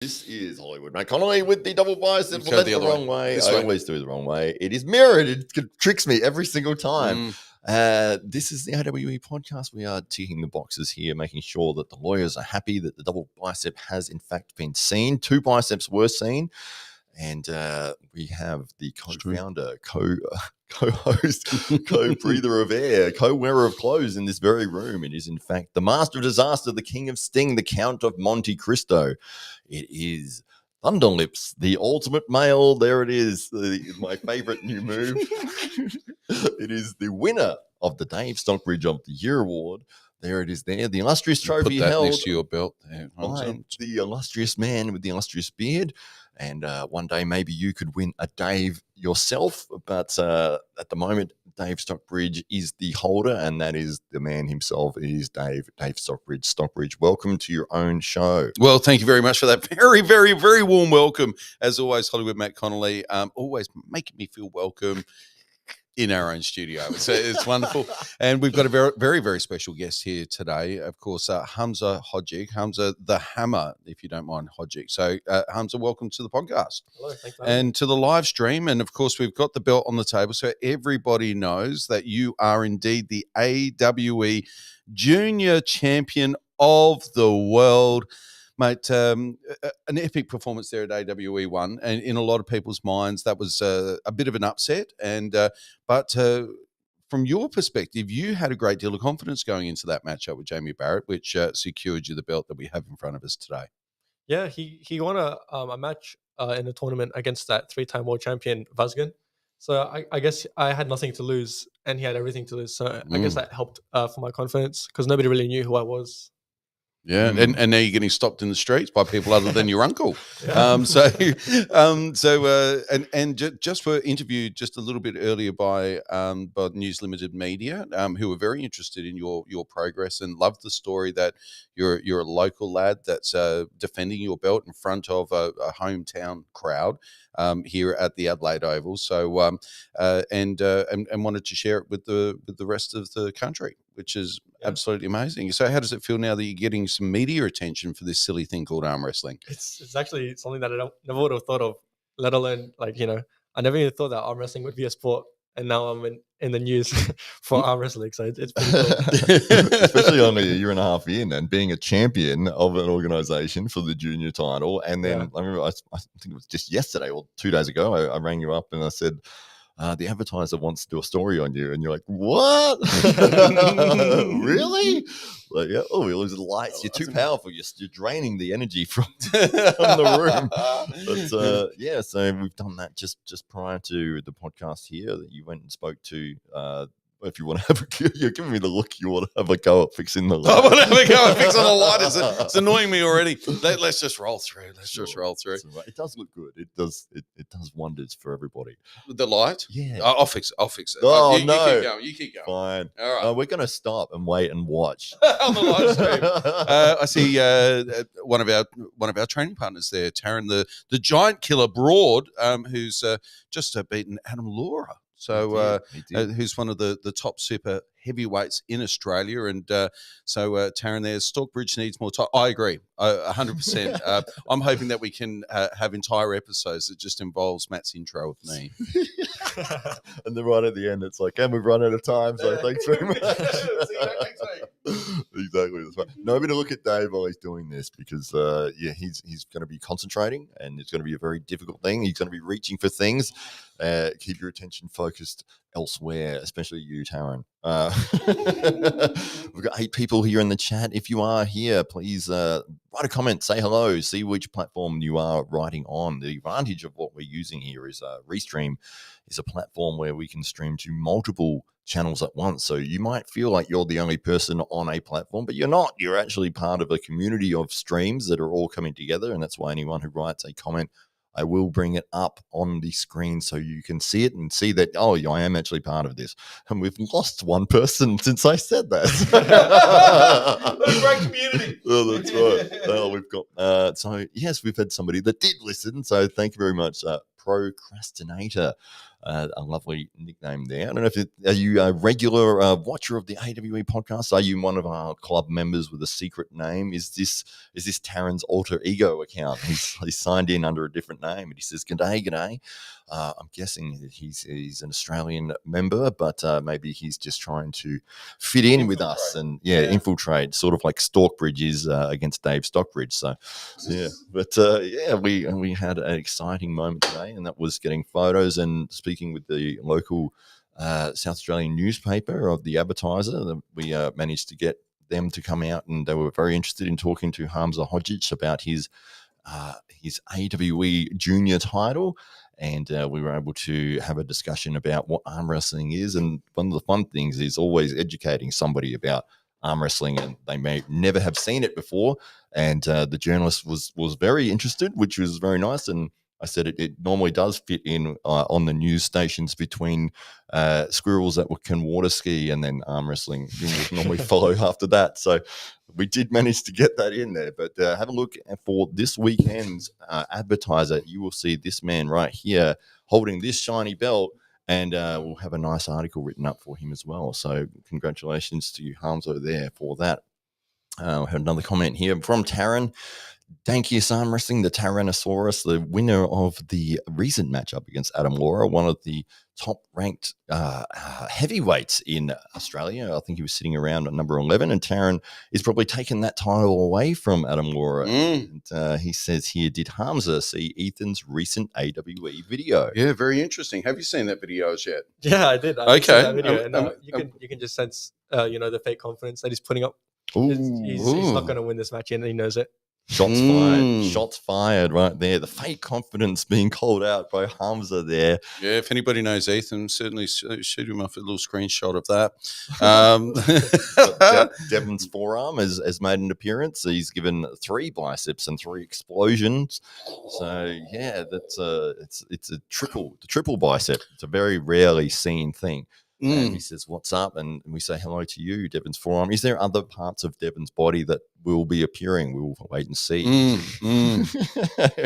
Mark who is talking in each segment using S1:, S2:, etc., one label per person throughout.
S1: This is Hollywood Matt Connelly with the double bicep.
S2: Well, that's the
S1: wrong way. I always do it the wrong way. It is mirrored. It tricks me every single time. This is the AWE podcast. We are ticking the boxes here, making sure that the lawyers are happy that the double bicep has in fact been seen. 2 biceps were seen. And we have the co-founder, co-host, co-breather of air, co-wearer of clothes in this very room. It is, in fact, the master of disaster, the king of sting, the Count of Monte Cristo. It is Thunderlips, the ultimate male. There it is, my favorite new move. It is the winner of the Dave Stockbridge of the Year Award. There it is there. The illustrious trophy
S2: Put that
S1: held
S2: next to your belt there.
S1: by the illustrious man with the illustrious beard. And one day maybe you could win a Dave yourself. But at the moment, Dave Stockbridge is the holder, and that is the man himself. It is Dave Stockbridge. Stockbridge, welcome to your own show.
S2: Well, thank you very much for that very, very, very warm welcome. As always, Hollywood Matt Connelly, always making me feel welcome in our own studio. It's wonderful. And we've got a very, very, very special guest here today. Of course, Hamza Hodgick. Hamza the Hammer, if you don't mind, Hodgick. So, Hamza, welcome to the podcast.
S3: Hello, thanks.
S2: And to the live stream. And, of course, we've got the belt on the table so everybody knows that you are indeed the AWE Junior Champion of the World. Mate, an epic performance there at AWE 1, and in a lot of people's minds, that was a bit of an upset. And but from your perspective, you had a great deal of confidence going into that matchup with Jamie Barrett, which secured you the belt that we have in front of us today.
S3: Yeah, he won a match in a tournament against that 3-time world champion Vazgen. So I guess I had nothing to lose, and he had everything to lose. So I guess that helped for my confidence because nobody really knew who I was.
S2: Yeah, and now you're getting stopped in the streets by people other than your uncle. Just were interviewed just a little bit earlier by News Limited Media, who were very interested in your progress and loved the story that you're a local lad that's defending your belt in front of a hometown crowd here at the Adelaide Oval. So and wanted to share it with the rest of the country, which is absolutely amazing. So how does it feel now that you're getting some media attention for this silly thing called arm wrestling?
S3: It's actually something that I never would have thought of, let alone I never even thought that arm wrestling would be a sport, and now I'm in the news for arm wrestling. So it's pretty cool.
S1: Especially only a year and a half in and being a champion of an organisation for the junior title. And then I remember, I think it was just yesterday or 2 days ago, I rang you up and I said, the advertiser wants to do a story on you, and you're like, what? Really? Like, yeah. Oh, we lose the lights. You're too powerful. You're draining the energy from the room. But so we've done that just prior to the podcast here. That you went and spoke to. If you want to have you're giving me the look. You want to have a go at fixing the light.
S2: I want to have a go at fixing the light. It's annoying me already. Let's just roll through. Just roll through.
S1: It does look good. It does wonders for everybody.
S2: The light?
S1: Yeah.
S2: I'll fix it.
S1: Oh,
S2: no. You keep going.
S1: Fine.
S2: All right.
S1: We're going to stop and wait and watch.
S2: On the live stream. I see one of our training partners there, Taryn, the giant killer Broad, who's just beaten Adam Laura. So who's one of the top super heavyweights in Australia. And so Taryn there, Stockbridge needs more time. I agree, 100%. I'm hoping that we can have entire episodes that just involves Matt's intro with me.
S1: And then right at the end, it's like, and we've run out of time, so thanks very much.
S2: See you next week.
S1: Exactly. That's right. Nobody look at Dave while he's doing this because, he's going to be concentrating, and it's going to be a very difficult thing. He's going to be reaching for things. Keep your attention focused elsewhere, especially you, Taryn. We've got 8 people here in the chat. If you are here, please write a comment, say hello, see which platform you are writing on. The advantage of what we're using here is Restream is a platform where we can stream to multiple channels at once. So you might feel like you're the only person on a platform, but you're not. You're actually part of a community of streams that are all coming together, and that's why anyone who writes a comment, I will bring it up on the screen so you can see it and see that, oh, I am actually part of this. And we've lost one person since I said that.
S2: What a great community.
S1: Oh, that's right. We've got, so yes, we've had somebody that did listen. So thank you very much, Procrastinator. A lovely nickname there. I don't know if are you a regular watcher of the AWE podcast? Are you one of our club members with a secret name? Is this Taryn's alter ego account? He's signed in under a different name, and he says, "G'day, g'day." I'm guessing that he's an Australian member, but maybe he's just trying to fit in with us and infiltrate, sort of like Stockbridge is against Dave Stockbridge. So but we had an exciting moment today, and that was getting photos and speaking with the local South Australian newspaper of the Advertiser. We managed to get them to come out, and they were very interested in talking to Hamza Hodgic about his AWE junior title. And we were able to have a discussion about what arm wrestling is. And one of the fun things is always educating somebody about arm wrestling, and they may never have seen it before. And the journalist was very interested, which was very nice. And I said it normally does fit in on the news stations between squirrels that can water ski, and then arm wrestling would normally follow after that. So we did manage to get that in there. But have a look for this weekend's Advertiser. You will see this man right here holding this shiny belt, and we'll have a nice article written up for him as well. So congratulations to you, Hamzo, there for that. I had another comment here from Taryn. Dankius Arm Wrestling, the Tyrannosaurus, the winner of the recent matchup against Adam Laura, one of the top-ranked heavyweights in Australia. I think he was sitting around at number 11, and Taryn is probably taking that title away from Adam Laura. And he says here, did Hamza see Ethan's recent AWE video?
S2: Yeah, very interesting. Have you seen that video as yet?
S3: Yeah, I did. I did see that video, and you can just sense, the fake confidence that he's putting up. He's not going to win this match, and he knows it.
S1: Shots fired. Shots fired right there. The fake confidence being called out by Hamza there.
S2: Yeah, if anybody knows Ethan, certainly shoot him off a little screenshot of that.
S1: Devon's forearm has made an appearance. He's given 3 biceps and 3 explosions. So yeah, that's it's a triple bicep. It's a very rarely seen thing. And he says, "What's up?" And we say hello to you, Devon's forearm. Is there other parts of Devon's body that will be appearing? We'll wait and see.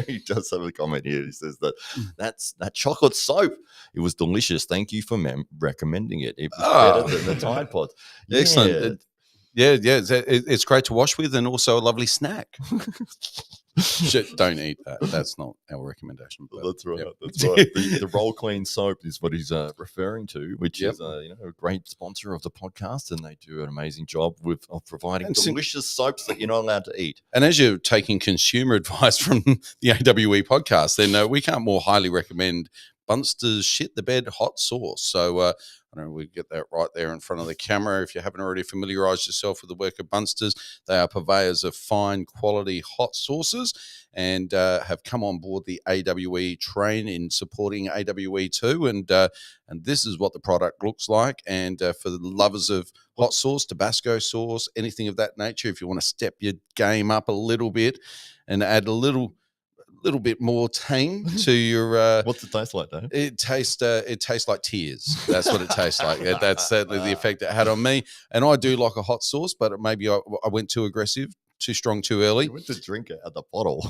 S1: He does have a comment here. He says that chocolate soap. It was delicious. Thank you for recommending it. It was better than the Tide Pod.
S2: Excellent. Yeah. It's great to wash with, and also a lovely snack. Don't eat that. That's not our recommendation. But,
S1: that's right. Yep. That's right. The Roll Clean soap is what he's referring to, which is a great sponsor of the podcast, and they do an amazing job of providing delicious soaps that you're not allowed to eat.
S2: And as you're taking consumer advice from the AWE podcast, then we can't more highly recommend Bunster's Shit the Bed hot sauce. So I don't know, we get that right there in front of the camera. If you haven't already familiarised yourself with the work of Bunster's, they are purveyors of fine quality hot sauces, and have come on board the AWE train in supporting AWE too. And this is what the product looks like. And for the lovers of hot sauce, Tabasco sauce, anything of that nature, if you want to step your game up a little bit and add a little bit more tang to your
S1: what's it taste like, Dave?
S2: It tastes like tears. That's what it tastes like. That's certainly the effect it had on me. And I do like a hot sauce, but maybe I went too aggressive, too strong, too early.
S1: You went to drink it at the bottle,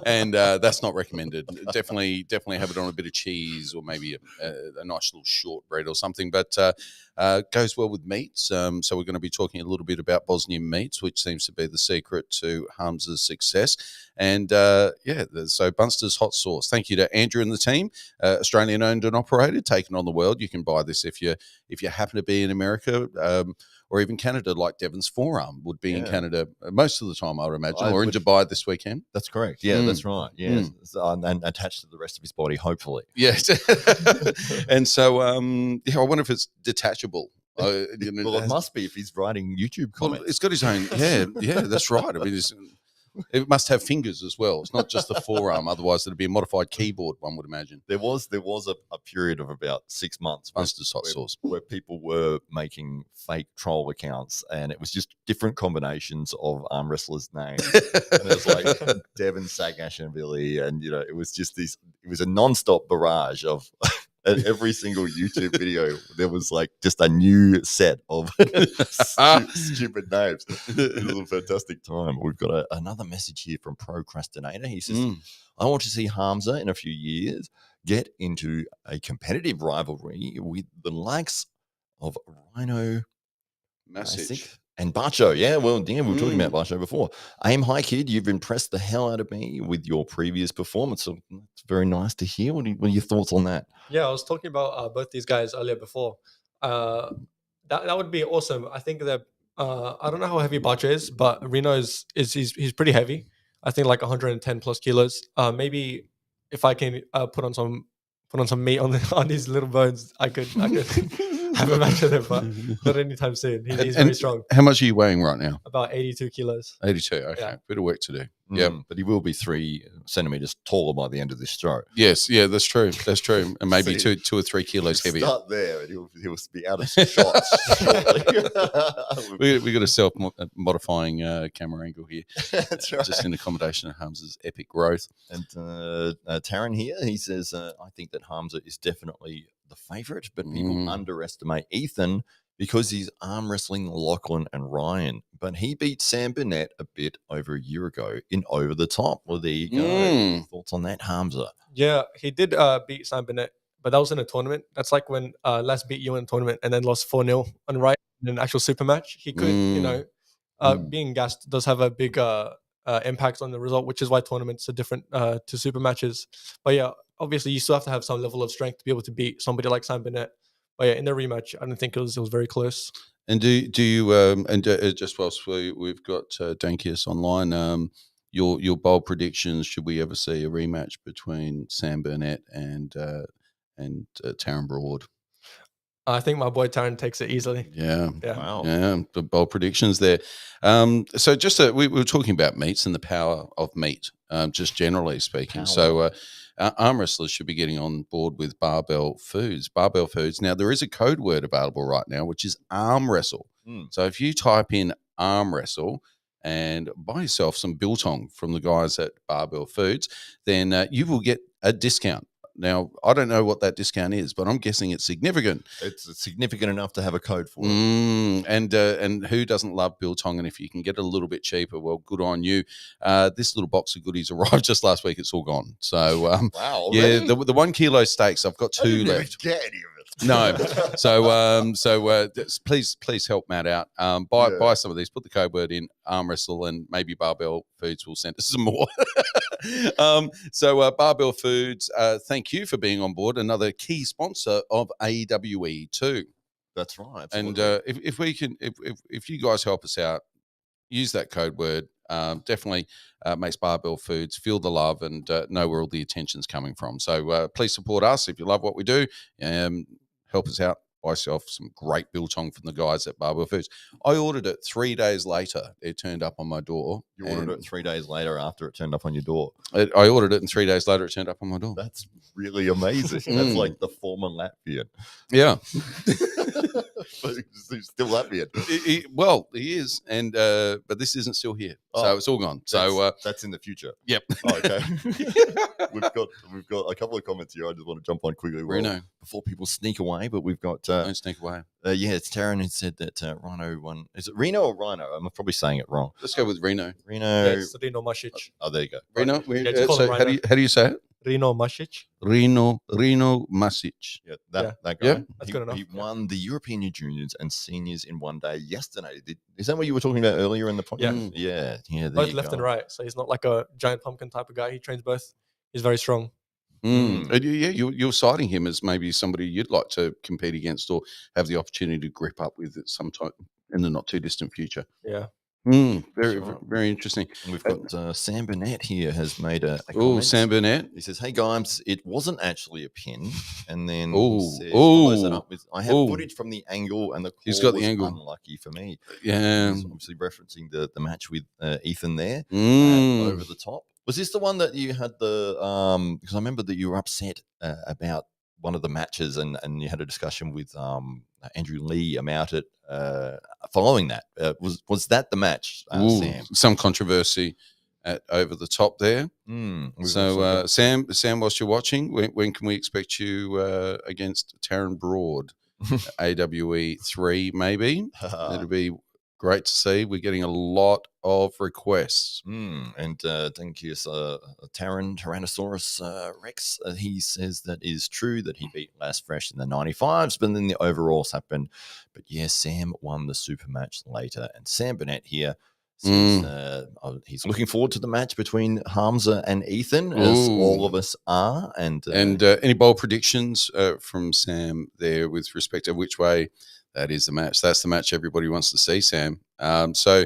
S2: and that's not recommended. Definitely have it on a bit of cheese, or maybe a nice little shortbread or something. But goes well with meats. So we're going to be talking a little bit about Bosnian meats, which seems to be the secret to Hamza's success. And so Bunster's hot sauce. Thank you to Andrew and the team, Australian owned and operated, taken on the world. You can buy this if you happen to be in America. Or even Canada, like Devon's forearm would be in Canada most of the time, I would imagine, or in Dubai this weekend.
S1: That's correct. Yeah, that's right. Yeah, and attached to the rest of his body, hopefully.
S2: Yes. And so, I wonder if it's detachable.
S1: Well, it must be if he's writing YouTube comments.
S2: Well, it's got his own. Yeah, that's right. I mean, it must have fingers as well. It's not just the forearm. Otherwise, it'd be a modified keyboard, one would imagine.
S1: There was a period of about 6 months where people were making fake troll accounts, and it was just different combinations of arm wrestlers' names. And it was like Devon Sagashavili, and it was just this. It was a non-stop barrage of And every single YouTube video, there was like just a new set of stupid names. It was a fantastic time. We've got another message here from Procrastinator. He says, I want to see Hamza in a few years get into a competitive rivalry with the likes of Rhino
S2: Message.
S1: and Bacho. Yeah, we were talking about Bacho before. Aim high, kid. You've impressed the hell out of me with your previous performance. So it's very nice to hear. What are your thoughts on that?
S3: Yeah, I was talking about both these guys earlier before. That would be awesome. I think that I don't know how heavy Bacho is, but Reno he's pretty heavy. I think like 110 plus kilos. Maybe if I can put on some meat on these little bones, I could have a match with him, but not anytime soon. He's very strong.
S2: How much are you weighing right now?
S3: About 82 kilos.
S2: 82. Okay,
S3: Yeah.
S2: bit of work to do. Yeah,
S1: but he will be 3 centimeters taller by the end of this show.
S2: Yes, yeah, that's true. That's true, and maybe
S1: See,
S2: 2 or 3 kilos heavier.
S1: Start there, and he'll be out of shots shortly.
S2: We got a self-modifying camera angle here.
S1: That's right.
S2: Just in accommodation of Hamza's epic growth.
S1: And Taryn here, he says, I think that Hamza is definitely the favourite, but people underestimate Ethan because he's arm wrestling Lachlan and Ryan. But he beat Sam Burnett a bit over a year ago in Over the Top. Well, there you go. Thoughts on that, Hamza?
S3: Yeah, he did beat Sam Burnett, but that was in a tournament. That's like when Les beat you in a tournament and then lost 4-0 on Ryan in an actual super match. He could, being gassed does have a big impact on the result, which is why tournaments are different to super matches. But yeah, obviously you still have to have some level of strength to be able to beat somebody like Sam Burnett. But yeah, in the rematch, I don't think it was very close.
S2: And do you just whilst we've got Dankius online, your bold predictions? Should we ever see a rematch between Sam Burnett and Taron Broad?
S3: I think my boy Taron takes it easily.
S2: Yeah.
S1: Wow.
S2: Yeah, the bold predictions there. So just we were talking about meats and the power of meat, just generally speaking.
S1: Power.
S2: So arm wrestlers should be getting on board with Barbell Foods. Barbell Foods. Now, there is a code word available right now, which is arm wrestle. So if you type in arm wrestle and buy yourself some biltong from the guys at Barbell Foods, then you will get a discount. Now, I don't know what that discount is, but I'm guessing it's significant.
S1: It's significant enough to have a code for it.
S2: And who doesn't love biltong? And if you can get it a little bit cheaper, well, good on you. This little box of goodies arrived just last week. It's all gone. So,
S1: wow.
S2: Yeah, the 1 kilo steaks, I've got 2 left.
S1: Get any of it.
S2: No. So please help Matt out. Buy some of these. Put the code word in arm wrestle, and maybe Barbell Foods will send us some more. Barbell Foods, thank you for being on board. Another key sponsor of AWE too.
S1: That's right.
S2: Absolutely. And if you guys help us out, use that code word. Definitely makes Barbell Foods feel the love and know where all the attention's coming from. So please support us if you love what we do. Help us out. Buy yourself some great biltong from the guys at Barbell Foods. I ordered it 3 days later. It turned up on my door.
S1: You ordered it 3 days later after it turned up on your door.
S2: I ordered it, and 3 days later it turned up on my door.
S1: That's really amazing. That's like the former Latvian.
S2: Yeah.
S1: He's still Latvian.
S2: He is, and but this isn't still here, so it's all gone.
S1: That's in the future.
S2: Yep.
S1: Oh, okay. we've got a couple of comments here. I just want to jump on quickly.
S2: Reno.
S1: Before people sneak away, but we've got
S2: don't sneak away.
S1: It's Taryn who said that Rhino won. Is it Reno or Rhino? I'm probably saying it wrong.
S2: Let's go with Reno.
S1: Reno.
S3: It's Reno Masic.
S1: Oh, there you go.
S2: Reno.
S3: Just call him
S2: How do you say it?
S3: Reno Masic.
S2: Reno Masic.
S1: Yeah, that guy.
S2: Yeah.
S3: That's good enough.
S1: He won the European Juniors and Seniors in one day yesterday. Is that what you were talking about earlier in the podcast? Yeah.
S3: Both left and right. So he's not like a giant pumpkin type of guy. He trains both. He's very strong.
S2: You're citing him as maybe somebody you'd like to compete against or have the opportunity to grip up with at some time in the not too distant future.
S3: Yeah.
S2: Very interesting.
S1: And we've got Sam Burnett here has made a
S2: Oh,
S1: comment.
S2: Sam Burnett.
S1: He says, "Hey guys, it wasn't actually a pin." And then
S2: follows
S1: that up with, "I have footage from the angle, and the call
S2: He's got the
S1: was
S2: angle.
S1: unlucky for me."
S2: Yeah.
S1: He's obviously referencing the match with Ethan there over the top. Was this the one that you had the because I remember that you were upset about one of the matches and you had a discussion with Andrew Lee about it following that. Was that the match, Sam?
S2: Some controversy. over the top there.
S1: We've
S2: So,
S1: also got-
S2: Sam, whilst you're watching, when can we expect you against Taryn Broad? AWE 3, maybe. It'll be great to see. We're getting a lot of requests.
S1: And thank you, Tyrannosaurus Rex. He says that is true that he beat Last Fresh in the 95s, but then the overalls happened. But yeah, Sam won the super match later. And Sam Burnett here says he's looking forward to the match between Hamza and Ethan, as all of us are. And
S2: any bold predictions from Sam there with respect to which way that is the match? That's the match everybody wants to see, Sam. So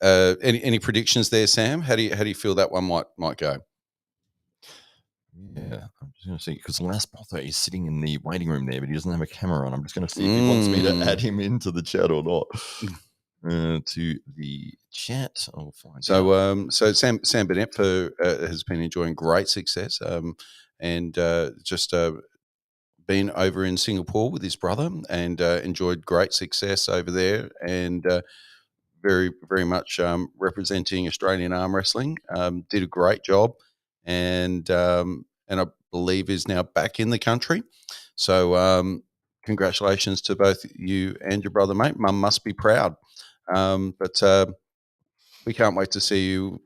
S2: any predictions there, Sam? How do you feel that one might go?
S1: Yeah, I'm just going to see, because Last Bother is sitting in the waiting room there, but he doesn't have a camera on. I'm just going to see if he wants me to add him into the chat or not. To the chat, I'll find out.
S2: So Sam Burnett has been enjoying great success, and just been over in Singapore with his brother, and enjoyed great success over there, and very, very much representing Australian arm wrestling. Did a great job, and I believe is now back in the country. So congratulations to both you and your brother, mate. Mum must be proud. But we can't wait to see you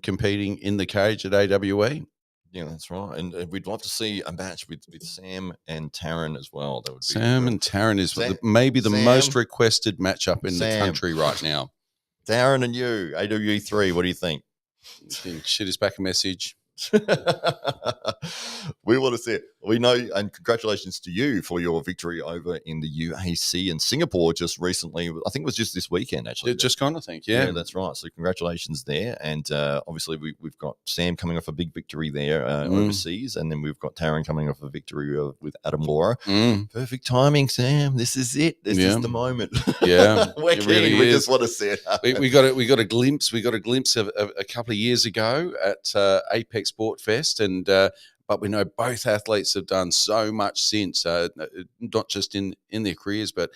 S2: competing in the cage at AWE.
S1: Yeah, that's right. And we'd love to see a match with Sam and Taryn as well. That would be
S2: Sam and Taryn is maybe the most requested matchup in the country right now.
S1: Taryn and you, AWE 3, what do you think?
S2: Shoot us back a message.
S1: We want to see it. We know, and congratulations to you for your victory over in the UAC in Singapore just recently. I think it was just this weekend, actually.
S2: Just gone, I think. Yeah,
S1: that's right. So congratulations there. And obviously we've got Sam coming off a big victory there overseas, and then we've got Taryn coming off a victory with Adam Laura. Perfect timing, Sam. This is it. This is the moment.
S2: Yeah,
S1: we're keen. Really we just want to see it.
S2: We got a glimpse. We got a glimpse of a couple of years ago at Apex Sport Fest, and but we know both athletes have done so much since, not just in their careers, but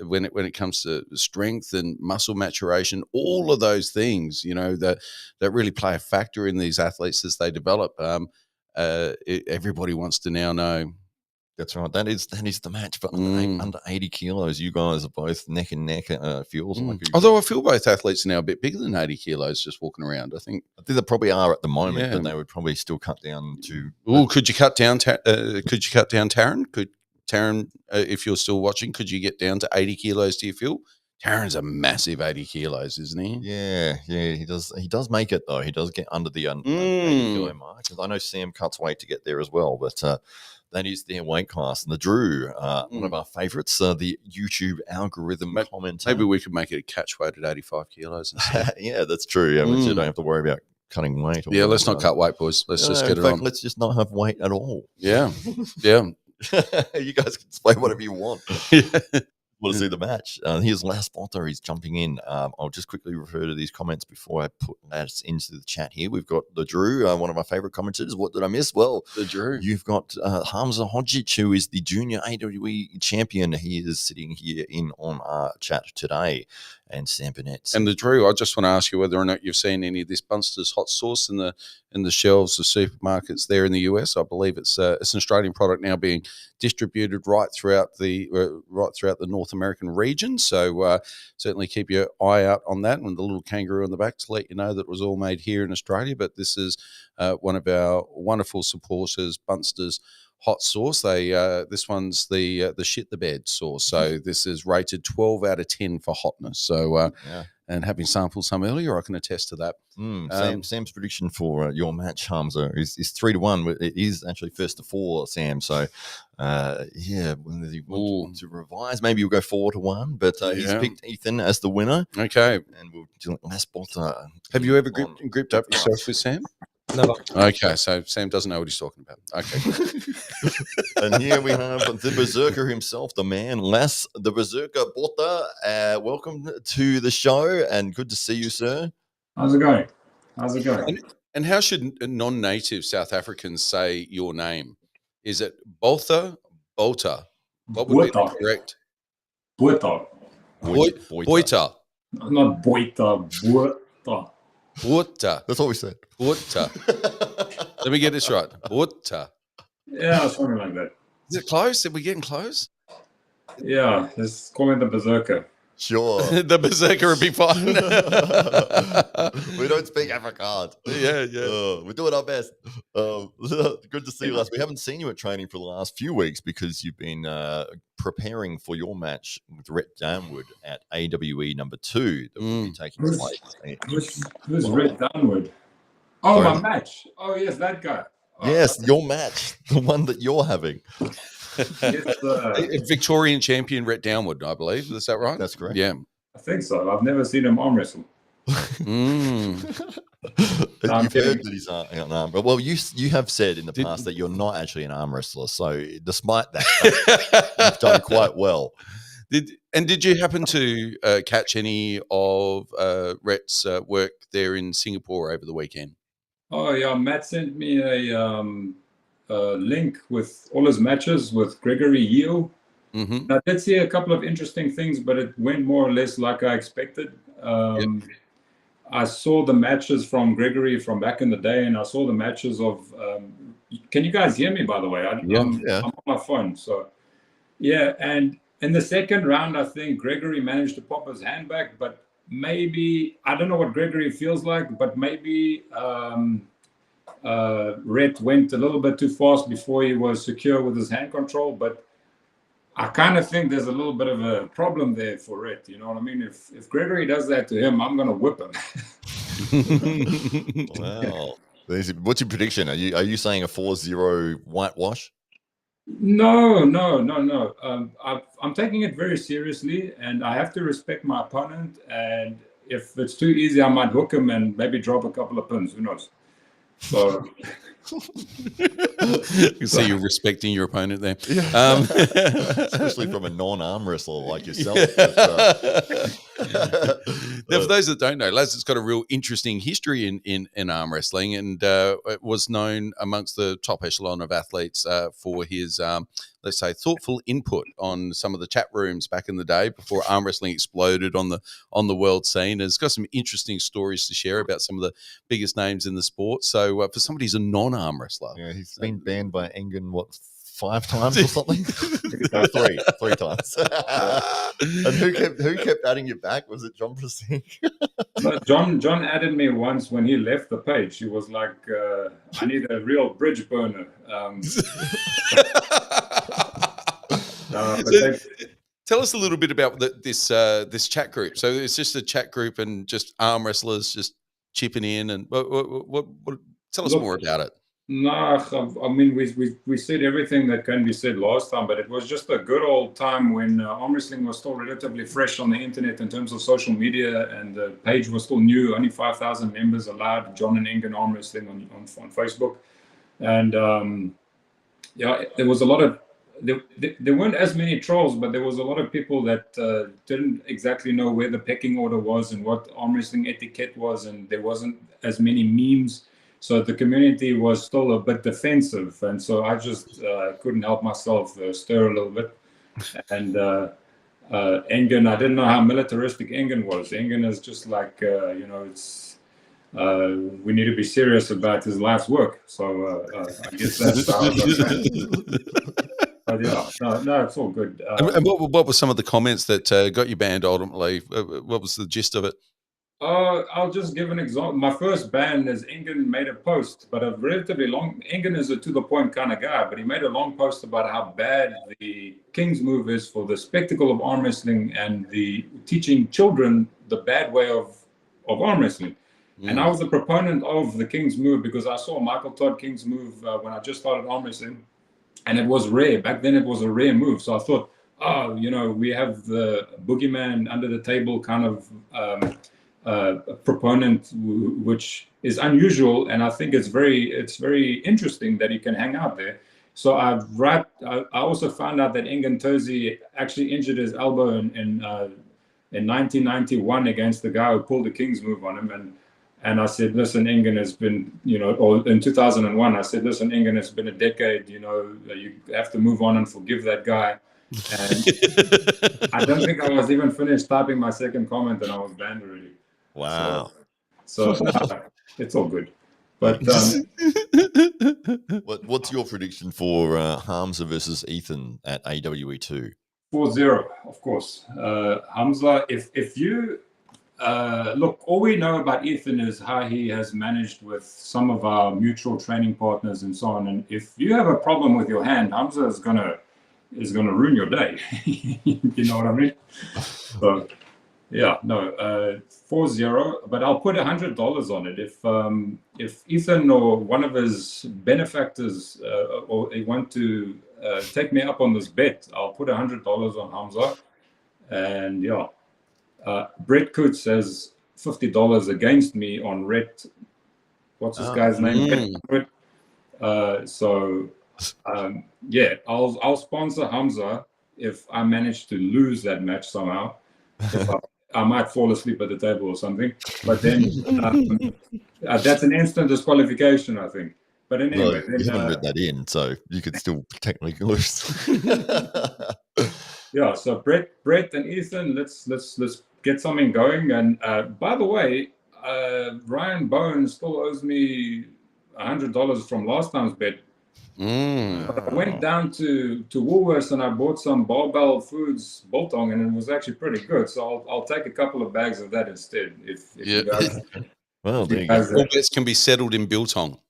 S2: when it comes to strength and muscle maturation, all of those things, that really play a factor in these athletes as they develop. Everybody wants to now know.
S1: That's right. That is the match. But under 80 kilos, you guys are both neck and neck. Feels like.
S2: Although I feel both athletes are now a bit bigger than 80 kilos just walking around. I think
S1: they probably are at the moment, but they would probably still cut down to.
S2: Could you cut down? Could you cut down Taryn? Could Taryn, if you're still watching, could you get down to 80 kilos? Do you feel? Taryn's a massive 80 kilos, isn't he?
S1: Yeah, he does. He does make it though. He does get under the 80 kilo mark. I know Sam cuts weight to get there as well, but. That is their weight class. And the Drew, one of our favourites, the YouTube algorithm commentator.
S2: Maybe we could make it a catch weight at 85 kilos instead.
S1: Yeah, that's true. Yeah, we don't have to worry about cutting weight.
S2: Yeah, let's not cut weight, boys. Let's just get it on.
S1: Let's just not have weight at all.
S2: Yeah, yeah.
S1: You guys can display whatever you want. Want to see the match. Here's Last Potter. He's jumping in. I'll just quickly refer to these comments before I put that into the chat here. We've got the Drew, one of my favorite commenters. What did I miss? Well,
S2: the Drew.
S1: You've got Hamza Hodzic, who is the junior AWE champion. He is sitting here in on our chat today. And Sam Burnett.
S2: And the Drew, I just want to ask you whether or not you've seen any of this Bunster's hot sauce in the shelves of supermarkets there in the US. I believe it's an Australian product now being distributed right throughout the North American region. So certainly keep your eye out on that, and the little kangaroo on the back to let you know that it was all made here in Australia. But this is one of our wonderful supporters, Bunster's hot sauce. This one's the shit the bed sauce. So this is rated 12 out of 10 for hotness. So and having sampled some earlier, I can attest to that.
S1: Sam's prediction for your match, Hamza, is 3-1. It is actually 1-4, Sam. So whether you want to revise, maybe you'll go 4-1. But he's picked Ethan as the winner.
S2: Okay,
S1: and we'll do last spot.
S2: Have you ever gripped up yourself with Sam?
S3: Never.
S2: Okay, so Sam doesn't know what he's talking about. Okay.
S1: And here we have the Berserker himself, the man, the Berserker Bota. Welcome to the show, and good to see you, sir.
S4: How's it going?
S2: And how should non-native South Africans say your name? Is it Botha, Bota? What would be the correct?
S4: Bota.
S2: Boita.
S4: Not Boita, Bota.
S2: Water.
S1: That's what we said.
S2: Water. Let me get this right. Water.
S4: Yeah, something like that.
S2: Is it close? Are we getting close?
S4: Yeah, just call it the berserker.
S1: Sure.
S2: The berserker would be fine.
S1: We don't speak Afrikaans.
S2: Yeah.
S1: We're doing our best. Good to see you, Les. We haven't seen you at training for the last few weeks because you've been preparing for your match with Rhett Downward at AWE number 2 that will be taking place.
S4: Who's Red Downward? Oh,
S1: Sorry?
S4: my match. Oh, yes, that guy. Oh,
S1: Yes, your match, the one that you're having.
S4: yes,
S2: Victorian champion Rhett Downward, I believe. Is that right?
S1: That's correct.
S2: Yeah.
S4: I think so. I've never seen him arm wrestle.
S2: Mm.
S1: You've heard that he's an arm. Well, you have said in the past that you're not actually an arm wrestler. So despite that, you've done quite well.
S2: Did you happen to catch any of Rhett's work there in Singapore over the weekend?
S4: Oh, yeah. Matt sent me a link with all his matches with Gregory Yeo.
S2: Mm-hmm.
S4: I did see a couple of interesting things, but it went more or less like I expected. I saw the matches from Gregory from back in the day, and I saw the matches of. Can you guys hear me, by the way? I'm on my phone. So, yeah. And in the second round, I think Gregory managed to pop his hand back, but maybe, I don't know what Gregory feels like, but maybe Rhett went a little bit too fast before he was secure with his hand control. But I kind of think there's a little bit of a problem there for Rhett. You know what I mean? If Gregory does that to him, I'm going to whip him.
S1: Wow. What's your prediction? Are you saying a 4-0 whitewash?
S4: No. I'm taking it very seriously, and I have to respect my opponent. And if it's too easy, I might hook him and maybe drop a couple of pins. Who knows? So
S2: You can see you're respecting your opponent there.
S1: Especially from a non-arm wrestler like yourself.
S2: Now, for those that don't know, Laz has got a real interesting history in arm wrestling, and it was known amongst the top echelon of athletes for his, let's say, thoughtful input on some of the chat rooms back in the day before arm wrestling exploded on the world scene. It's got some interesting stories to share about some of the biggest names in the sport. So for somebody who's a non-arm wrestler,
S1: yeah, he's been banned by Engen, 5 times or something? No, three times. And who kept adding you back? Was it John Prasing?
S4: But John added me once when he left the page. He was like, I need a real bridge burner.
S2: Tell us a little bit about this chat group. So it's just a chat group and just arm wrestlers just chipping in. And what tell us more about it.
S4: No, I mean, we said everything that can be said last time, but it was just a good old time when arm wrestling was still relatively fresh on the internet in terms of social media, and the page was still new. Only 5,000 members allowed. John and Engen arm wrestling on Facebook, and there was a lot of there weren't as many trolls, but there was a lot of people that didn't exactly know where the pecking order was and what arm wrestling etiquette was, and there wasn't as many memes. So the community was still a bit defensive, and so I just couldn't help myself stir a little bit. And Engen, I didn't know how militaristic Engen was. Engen is just like, it's we need to be serious about his life's work. So I guess that's how But yeah, no, it's all good.
S2: And what were some of the comments that got you banned ultimately? What was the gist of it?
S4: I'll just give an example. My first ban is Engen made a post, but a relatively long. Engen is a to-the-point kind of guy, but he made a long post about how bad the King's move is for the spectacle of arm wrestling and the teaching children the bad way of arm wrestling. And I was a proponent of the King's move because I saw Michael Todd King's move when I just started arm wrestling, and it was rare. Back then it was a rare move. So I thought, we have the boogeyman under the table kind of a proponent, which is unusual, and I think it's very interesting that he can hang out there. So I also found out that Engen Tozy actually injured his elbow in 1991 against the guy who pulled the King's move on him, and I said, listen, Engen has been, or in 2001, I said, listen, Engen, it's been a decade, you have to move on and forgive that guy. And I don't think I was even finished typing my second comment and I was banned already.
S1: Wow.
S4: So it's all good. But
S1: What's your prediction for Hamza versus Ethan at AWE2?
S4: 4-0, of course. Hamza, if you look, all we know about Ethan is how he has managed with some of our mutual training partners and so on. And if you have a problem with your hand, Hamza is gonna ruin your day. You know what I mean? So yeah, no, 4-0, but I'll put $100 on it. If Ethan or one of his benefactors or they want to take me up on this bet, I'll put $100 on Hamza. And yeah, Brett Coots has $50 against me on Rhett. What's this guy's name? So yeah, I'll sponsor Hamza if I manage to lose that match somehow. I might fall asleep at the table or something, but then that's an instant disqualification, I think. But anyway,
S1: you haven't read that in, so you could still technically lose.
S4: Yeah. So Brett and Ethan, let's get something going. And by the way, Ryan Bowen still owes me $100 from last time's bet. I went down to Woolworths and I bought some Barbell Foods biltong, and it was actually pretty good. So I'll take a couple of bags of that instead. If you guys,
S1: well, there you go.
S2: All bets can be settled in biltong.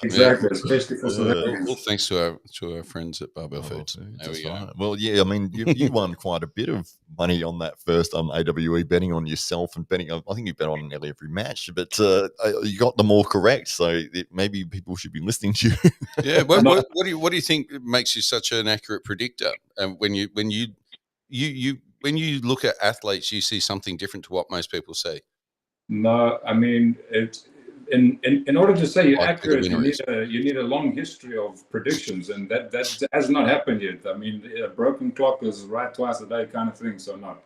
S4: Exactly, especially for celebrities.
S2: Well, thanks to our friends at Barbell Foods. There we go.
S1: Right. Well, yeah, I mean, you won quite a bit of money on that first AWE, betting on yourself and betting. I think you bet on nearly every match, but you got them all correct. So maybe people should be listening to you.
S2: Yeah. What do you think makes you such an accurate predictor? And when you look at athletes, you see something different to what most people see. No,
S4: I mean it's. In order to say you're accurate, you need a long history of predictions, and that has not happened yet. I mean, a broken clock is right twice a day kind of thing. So no.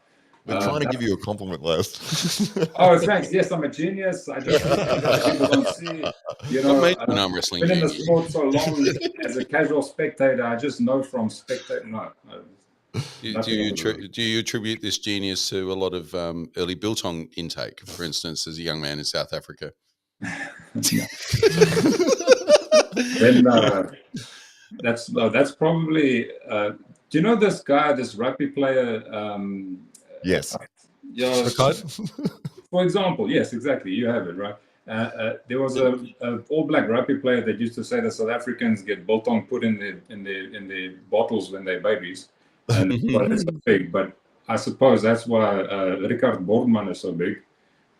S1: We're trying to give you a compliment, Les.
S4: Oh, thanks. Yes, I'm a genius. I just people don't see. You know,
S2: I'm wrestling.
S4: Been in the sport so long as a casual spectator. I just know from spectator. No.
S2: Do you attribute this genius to a lot of early biltong intake, for instance, as a young man in South Africa?
S4: Then that's probably. Do you know this guy, this rugby player?
S1: Yes.
S4: For example, yes, exactly. You have it right. There was a all-black rugby player that used to say that South Africans get biltong put in the bottles when they're babies, and it's so big. But I suppose that's why Richard Boardman is so big.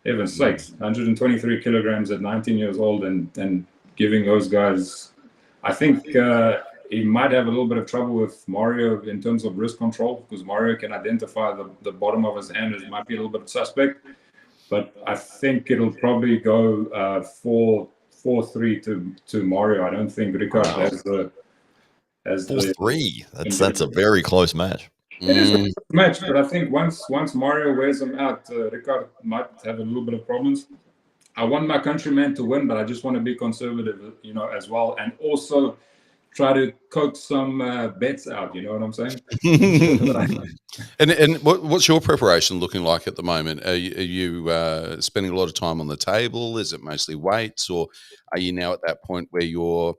S4: Heaven's sakes, 123 kilograms at 19 years old, and giving those guys, I think he might have a little bit of trouble with Mario in terms of wrist control, because Mario can identify the bottom of his hand as might be a little bit suspect. But I think it'll probably go 4-3 to Mario. I don't think Richard has the
S1: 4-3. That's a very close match.
S4: It is a close match, but I think once Mario wears him out, Richard might have a little bit of problems. I want my countryman to win, but I just want to be conservative, as well, and also try to coax some bets out. You know what I'm saying?
S2: And what's your preparation looking like at the moment? Are you spending a lot of time on the table? Is it mostly weights, or are you now at that point where you're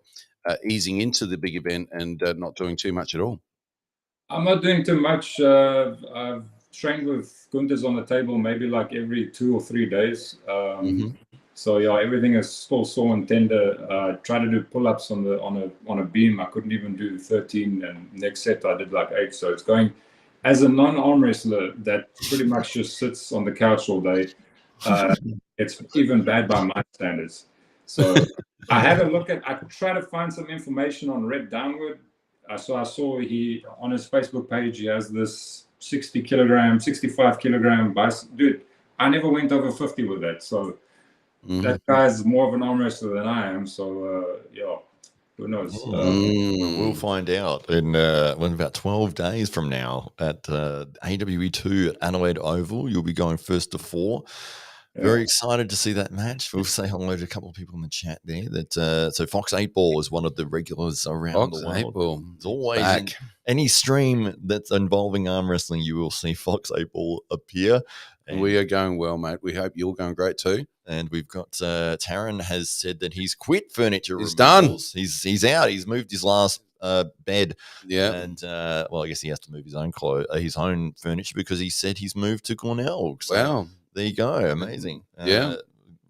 S2: easing into the big event and not doing too much at all?
S4: I'm not doing too much. I've trained with Gunther's on the table maybe like every 2 or 3 days. So yeah, everything is still sore and tender. Try to do pull-ups on a beam. I couldn't even do 13, and next set I did like 8. So it's going as a non-arm wrestler that pretty much just sits on the couch all day. It's even bad by my standards. So I had a look I try to find some information on Red Downward. So I saw he on his Facebook page, he has this 65 kilogram bicep. Dude, I never went over 50 with that. So that guy's more of an arm wrestler than I am. So yeah, who knows?
S1: We'll find out in about 12 days from now at AWE2 at Adelaide Oval. You'll be going first to 4. Very excited to see that match. We'll say hello to a couple of people in the chat there. That so Fox 8 Ball is one of the regulars around the world. It's always in any stream that's involving arm wrestling, you will see Fox 8 Ball appear.
S2: And we are going well, mate. We hope you're going great too.
S1: And we've got Taryn has said that he's quit furniture.
S2: He's
S1: removals.
S2: done.
S1: He's out. He's moved his last bed.
S2: Yeah.
S1: And well, I guess he has to move his own his own furniture because he said he's moved to Cornell. So
S2: wow.
S1: There you go. Amazing.
S2: Yeah.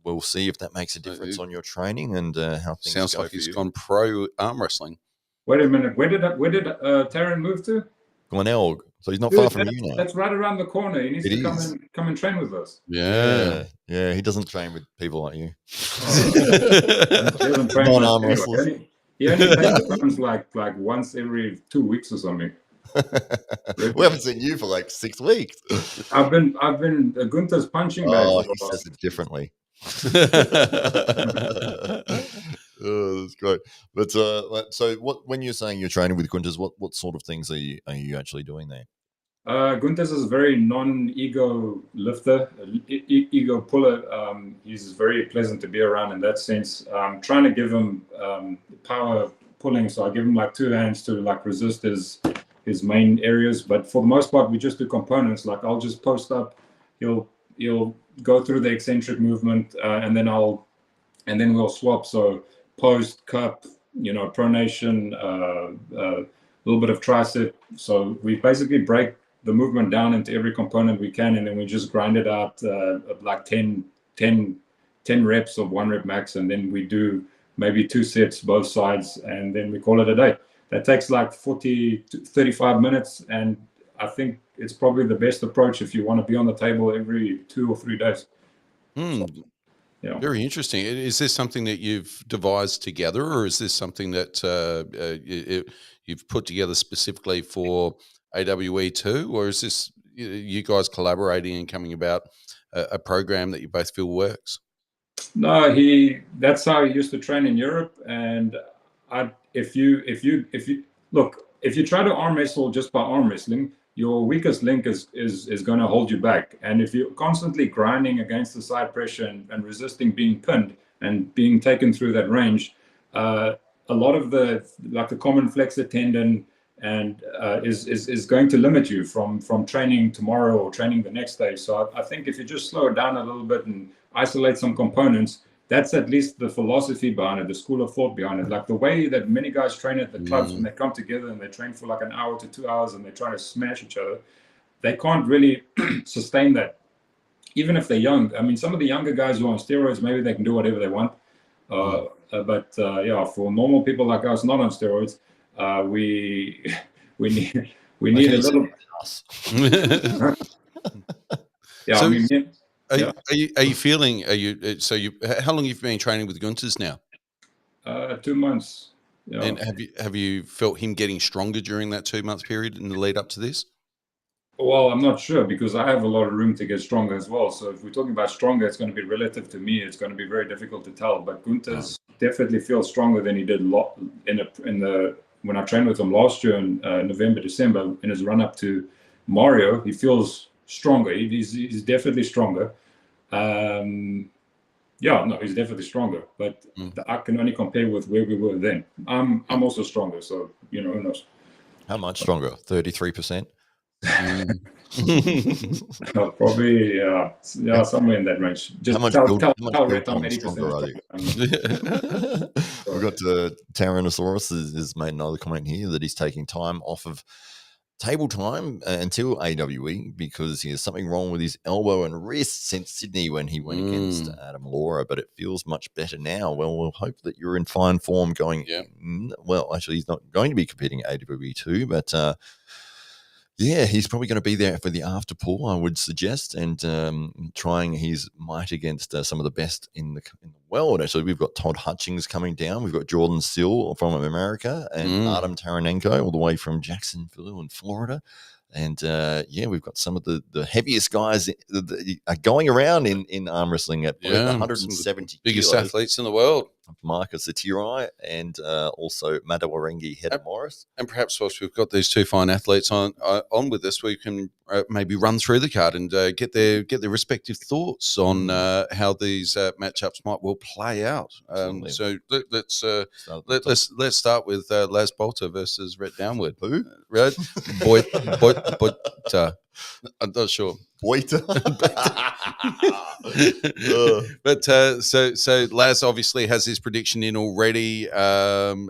S1: We'll see if that makes a difference on your training and how things
S2: sounds
S1: go
S2: like
S1: for
S2: he's
S1: you.
S2: gone pro arm wrestling.
S4: Wait a minute. Where did Taryn move to?
S1: Glenelg. So he's not far from you now.
S4: That's right around the corner. He needs to come and train with us.
S2: Yeah.
S1: Yeah. He doesn't train with people like you.
S4: Non-arm wrestlers. He only takes like once every 2 weeks or something.
S1: We haven't seen you for like 6 weeks.
S4: I've been Gunther's punching bag.
S1: Oh, he says it differently. Oh, that's great. But so when you're saying you're training with Gunther's, what sort of things are you actually doing there?
S4: Gunther's is a very non-ego lifter, ego puller. He's very pleasant to be around in that sense. I'm trying to give him power pulling, so I give him like 2 hands to like resist his main areas. But for the most part, we just do components. Like I'll just post up, he'll go through the eccentric movement, and then we'll swap. So post, cup, pronation, a little bit of tricep. So we basically break the movement down into every component we can, and then we just grind it out like 10 reps of 1 rep max, and then we do maybe 2 sets both sides, and then we call it a day. That takes like 40 to 35 minutes, and I think it's probably the best approach if you want to be on the table every 2 or 3 days.
S2: Very interesting. Is this something that you've devised together, or is this something that you've put together specifically for AWE too, or is this you guys collaborating and coming about a program that you both feel works?
S4: No, that's how he used to train in Europe. And if you try to arm wrestle just by arm wrestling, your weakest link is going to hold you back. And if you're constantly grinding against the side pressure and resisting being pinned and being taken through that range, a lot of the common flexor tendon and is going to limit you from training tomorrow or training the next day. So I think if you just slow it down a little bit and isolate some components, that's at least the philosophy behind it, the school of thought behind it. Like the way that many guys train at the clubs when they come together and they train for like an hour to 2 hours and they try to smash each other, they can't really sustain that, even if they're young. I mean, some of the younger guys who are on steroids, maybe they can do whatever they want. But for normal people like us, not on steroids, we need a little.
S2: Yeah,
S4: so,
S2: I mean. Are you feeling? How long have you been training with Gunther's now?
S4: 2 months. Yeah.
S2: And have you felt him getting stronger during that 2 month period in the lead up to this?
S4: Well, I'm not sure because I have a lot of room to get stronger as well. So if we're talking about stronger, it's going to be relative to me. It's going to be very difficult to tell. But Gunther's definitely feels stronger than he did when I trained with him last year in November, December, in his run up to Mario. He feels stronger. He's definitely stronger. He's definitely stronger. But I can only compare with where we were then. I'm also stronger, so who knows?
S1: How much stronger? 33%.
S4: Probably somewhere in that range. Just tell Rhett I'm 80%.
S1: We've got Tyrannosaurus has made another comment here that he's taking time off of table time until AWE because he has something wrong with his elbow and wrist since Sydney when he went against Adam Laura, but it feels much better now. Well, we'll hope that you're in fine form going.
S2: Yeah.
S1: Well, actually, he's not going to be competing at AWE too, but he's probably going to be there for the after pool, I would suggest, and trying his might against some of the best in the world. Actually, we've got Todd Hutchings coming down. We've got Jordan Sill from America and Artem Taranenko all the way from Jacksonville in Florida. And, we've got some of the heaviest guys that are going around in arm wrestling at 170
S2: biggest
S1: kilos.
S2: athletes in the world.
S1: Marcus Atirai and also Madawarengi Hedda Morris.
S2: And perhaps whilst we've got these two fine athletes on with us, we can maybe run through the card and get their respective thoughts on how these matchups might well play out. So let's start with Laz Bolter versus Rhett Downward.
S1: Who?
S2: Right, I'm not sure.
S1: Boita.
S2: But so Laz obviously has his prediction in already, so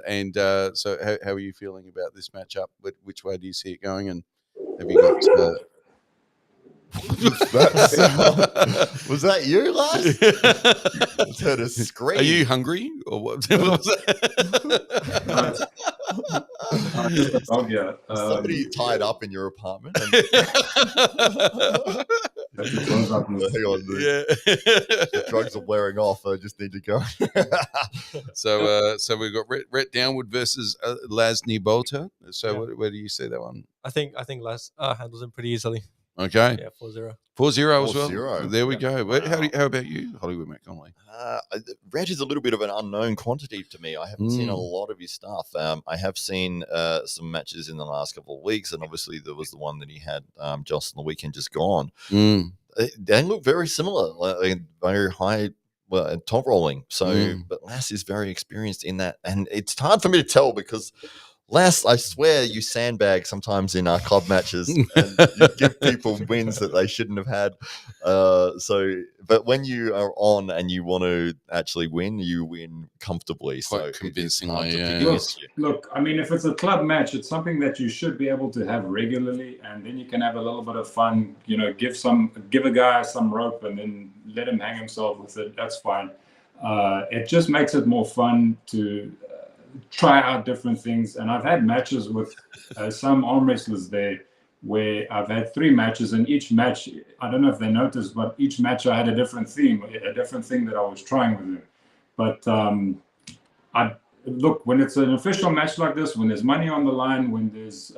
S2: how are you feeling about this matchup? Which way do you see it going? And have you got?
S1: Was that you, Laz? I heard a scream.
S2: Are you hungry or what?
S1: Somebody tied up in your apartment. And hang on, the drugs are wearing off. I just need to go.
S2: So we've got Rhett Downward versus Lasny Bolter. So where do you see that one?
S3: I think Laz handles him pretty easily.
S2: Okay.
S3: Yeah, 4-0.
S2: 4-0 as well.
S1: 4-0.
S2: There we go.
S1: Wow.
S2: How about you, Hollywood Matt Connelly?
S1: Reg is a little bit of an unknown quantity to me. I haven't seen a lot of his stuff. I have seen some matches in the last couple of weeks, and obviously there was the one that he had just on the weekend just gone. They look very similar, like very high top rolling. So, but Lass is very experienced in that, and it's hard for me to tell because Lass, I swear you sandbag sometimes in our club matches and you give people wins that they shouldn't have had. But when you are on and you want to actually win, you win comfortably.
S2: Quite convincingly,
S4: Look, I mean, if it's a club match, it's something that you should be able to have regularly, and then you can have a little bit of fun. You know, give a guy some rope and then let him hang himself with it. That's fine. It just makes it more fun to try out different things. And I've had matches with some arm wrestlers there where I've had 3 matches, and each match, I don't know if they noticed, but each match I had a different theme, a different thing that I was trying with them. But look, when it's an official match like this, when there's money on the line, when there's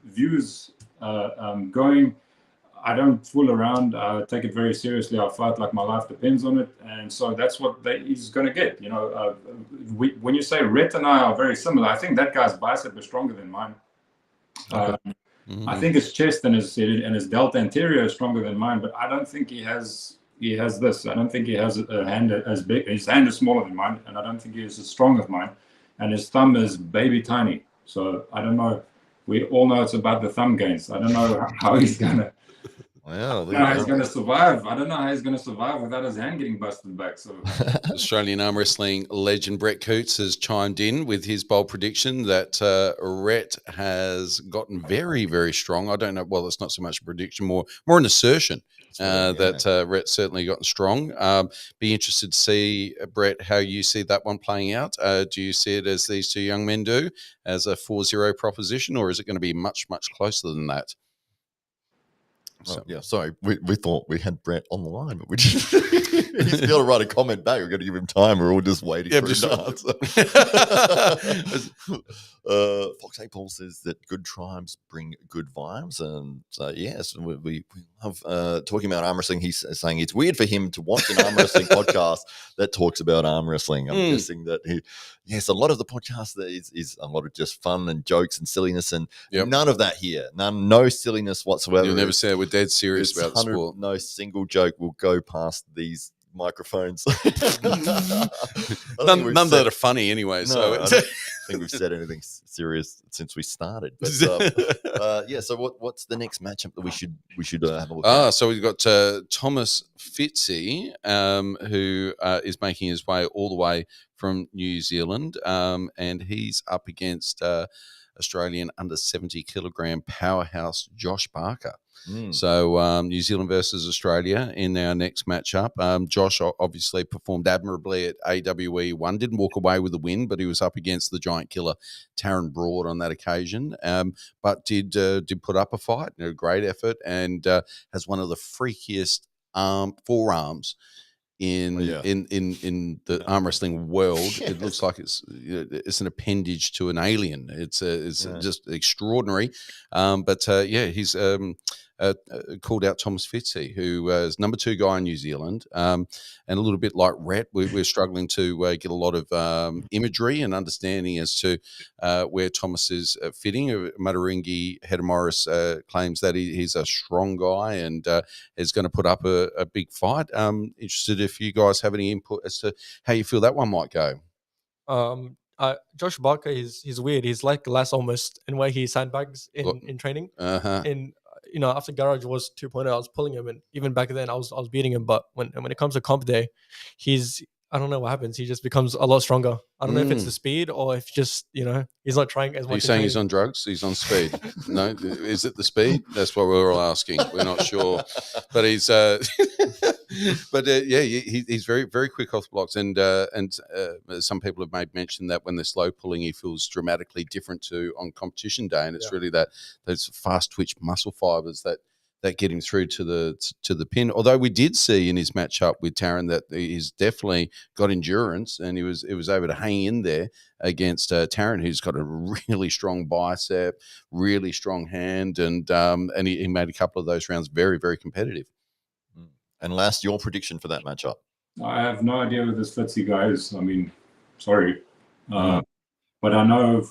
S4: views going, I don't fool around. I take it very seriously. I fight like my life depends on it, and so that's what he's going to get. You know, when you say Rhett and I are very similar, I think that guy's bicep is stronger than mine. I think his chest and his delta anterior is stronger than mine, but I don't think he has this. I don't think he has a hand as big. His hand is smaller than mine, and I don't think he is as strong as mine. And his thumb is baby tiny. So I don't know. We all know it's about the thumb gains. I don't know how he's gonna.
S1: Wow,
S4: how he's going to survive. I don't know how he's going to survive without his hand getting busted back. So,
S2: Australian arm wrestling legend Brett Coots has chimed in with his bold prediction that Rhett has gotten very, very strong. I don't know. Well, it's not so much a prediction, more an assertion that Rhett's certainly gotten strong. Be interested to see, Brett, how you see that one playing out. Do you see it as these two young men do, as a 4-0 proposition, or is it going to be much, much closer than that?
S1: So, sorry, we thought we had Brett on the line, but we just he's able to write a comment back. We're going to give him time. We're all just waiting for him to answer. Fox 8 Paul says that good tribes bring good vibes, and so yes, we love talking about arm wrestling. He's saying it's weird for him to watch an arm wrestling podcast that talks about arm wrestling. I'm guessing that a lot of the podcast is a lot of just fun and jokes and silliness, and none of that here. No silliness whatsoever.
S2: You'll never say we're dead serious about the sport.
S1: No single joke will go past these microphones.
S2: None that are funny anyway.
S1: No,
S2: so
S1: I don't think we've said anything serious since we started. But so what's the next matchup that we should have a look at?
S2: So we've got Thomas Fitzy, who is making his way all the way from New Zealand, and he's up against Australian under 70 kilogram powerhouse Josh Barker. So New Zealand versus Australia in our next matchup. Josh obviously performed admirably at AWE 1, didn't walk away with the win, but he was up against the giant killer Taron Broad on that occasion, but did put up a fight, a great effort, and has one of the freakiest forearms in the arm wrestling world. It looks like it's an appendage to an alien. It's just extraordinary. But he's called out Thomas Fitzy, who is number 2 guy in New Zealand, and a little bit like Rhett, we're struggling to get a lot of imagery and understanding as to where Thomas is fitting. Mataringi Hedemorris claims that he's a strong guy and is going to put up a big fight. Interested if you guys have any input as to how you feel that one might go.
S3: Josh Barker, he's weird. He's like Les almost in where he sandbags in training. In after Garage was 2.0, I was pulling him, and even back then I was beating him. But when it comes to comp day, I don't know what happens. He just becomes a lot stronger. I don't know if it's the speed or if just he's not trying as much.
S2: Are you saying he's on drugs? He's on speed? No, is it the speed? That's what we're all asking. We're not sure, but he's he's very, very quick off the blocks, and some people have made mention that when they're slow pulling, he feels dramatically different to on competition day, and it's really those fast twitch muscle fibers that get him through to the pin. Although we did see in his matchup with Taran that he's definitely got endurance, and he was able to hang in there against Taran, who's got a really strong bicep, really strong hand, and he made a couple of those rounds very, very competitive.
S1: And last, your prediction for that matchup?
S4: I have no idea who this Fitzy guy is. I mean, sorry. But I know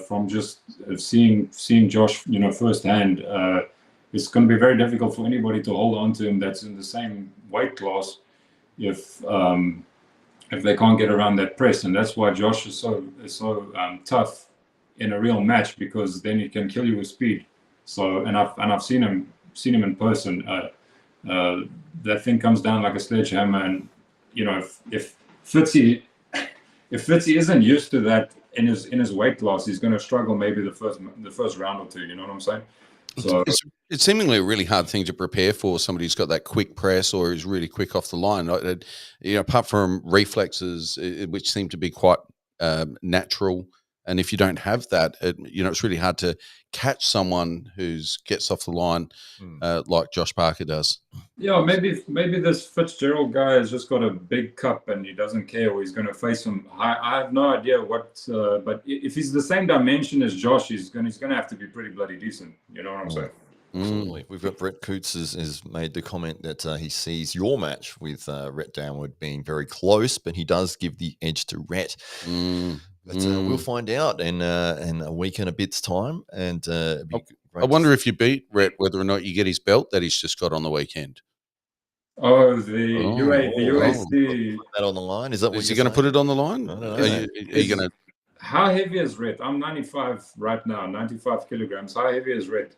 S4: from just seeing Josh, firsthand, it's going to be very difficult for anybody to hold on to him that's in the same weight class if they can't get around that press. And that's why Josh is so tough in a real match, because then he can kill you with speed. So and I've seen him in person. That thing comes down like a sledgehammer, and if Fitzy isn't used to that in his weight class, he's going to struggle maybe the first round or two. You know what I'm saying? So
S2: it's seemingly a really hard thing to prepare for somebody who's got that quick press or is really quick off the line. Apart from reflexes, which seem to be quite natural, and if you don't have that, it's really hard to catch someone who gets off the line like Josh Barker does.
S4: Yeah, maybe this Fitzgerald guy has just got a big cup and he doesn't care, or he's going to face him. I have no idea what, but if he's the same dimension as Josh, he's going to have to be pretty bloody decent. You know what I'm saying?
S1: Absolutely. We've got Brett Coots has made the comment that he sees your match with Rhett Downward being very close, but he does give the edge to Rhett. But we'll find out in a week and a bit's time. And
S2: I wonder if you beat Rhett, whether or not you get his belt that he's just got on the weekend.
S4: Oh, the UAC.
S1: Put that on the line. Is he
S2: going to put it on the line?
S1: I don't know.
S2: Are you going to?
S4: How heavy is Rhett? I'm 95 right now, 95 kilograms. How heavy is Rhett?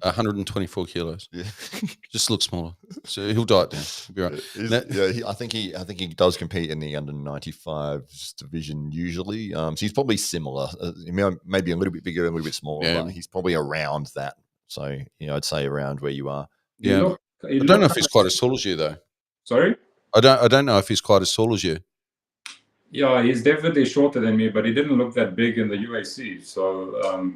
S2: 124 kilos. Yeah. Just looks smaller, so he'll diet down. He'll be right.
S1: I think he does compete in the under 95s division usually. So he's probably similar. Maybe a little bit bigger, a little bit smaller, but he's probably around that. So I'd say around where you are.
S2: Yeah, I don't know if he's quite as tall as you though.
S4: Sorry,
S2: I don't know if he's quite as tall as you.
S4: Yeah, he's definitely shorter than me, but he didn't look that big in the UAC. So.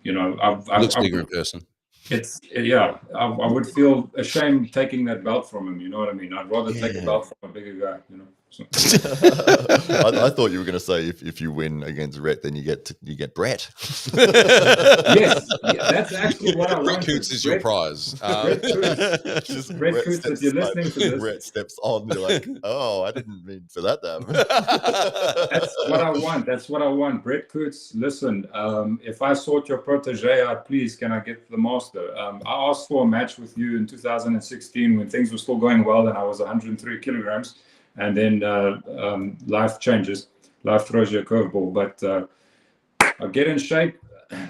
S2: Looks bigger in person.
S4: I would feel ashamed taking that belt from him. You know what I mean? I'd rather take a belt from a bigger guy. So.
S1: I thought you were going to say if you win against Rhett, then you get Brett.
S4: Yes, that's actually what I want.
S2: Brett Coots is your prize.
S4: Brett Coots, if you're listening to this,
S1: Brett steps on. You're like, oh, I didn't mean for that to happen.
S4: That's what I want. Brett Coots, listen. If I sort your protege out, please, can I get the master? I asked for a match with you in 2016 when things were still going well, and I was 103 kilograms. And then life changes. Life throws you a curveball. But I'll get in shape,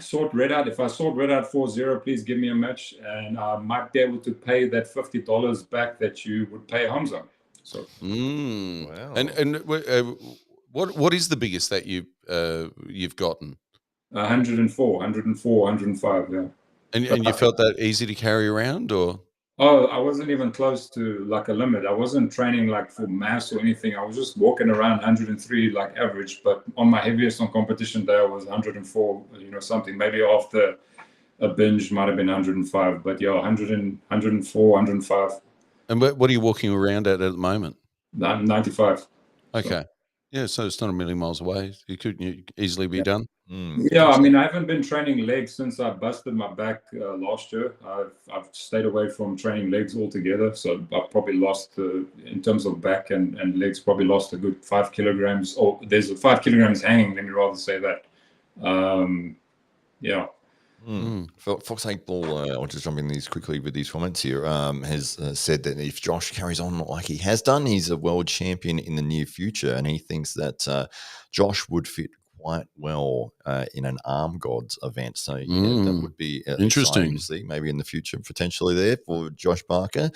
S4: sort Red out. If I sort Red out 4-0, please give me a match. And I might be able to pay that $50 back that you would pay Hamza. So,
S2: wow. And what is the biggest that you've gotten?
S4: 104, 105, yeah.
S2: And you felt that easy to carry around, or?
S4: Oh, I wasn't even close to like a limit. I wasn't training like for mass or anything. I was just walking around 103 like average. But on my heaviest on competition day, I was 104, something. Maybe after a binge might have been 105. But 104, 105.
S2: And what are you walking around at the moment?
S4: 95.
S2: Okay. Yeah, so it's not a million miles away. It could easily be done.
S4: Yeah, I mean, I haven't been training legs since I busted my back last year. I've stayed away from training legs altogether, so I've probably lost, in terms of back and legs, probably lost a good 5 kilograms. Or there's 5 kilograms hanging. Let me rather say that. Yeah.
S1: Fox 8 Ball, I'll just jump in these quickly with these comments here, has said that if Josh carries on like he has done, he's a world champion in the near future, and he thinks that Josh would fit quite well in an Arm Gods event. So yeah, that would be
S2: interesting
S1: to see, maybe in the future potentially there for Josh Barker.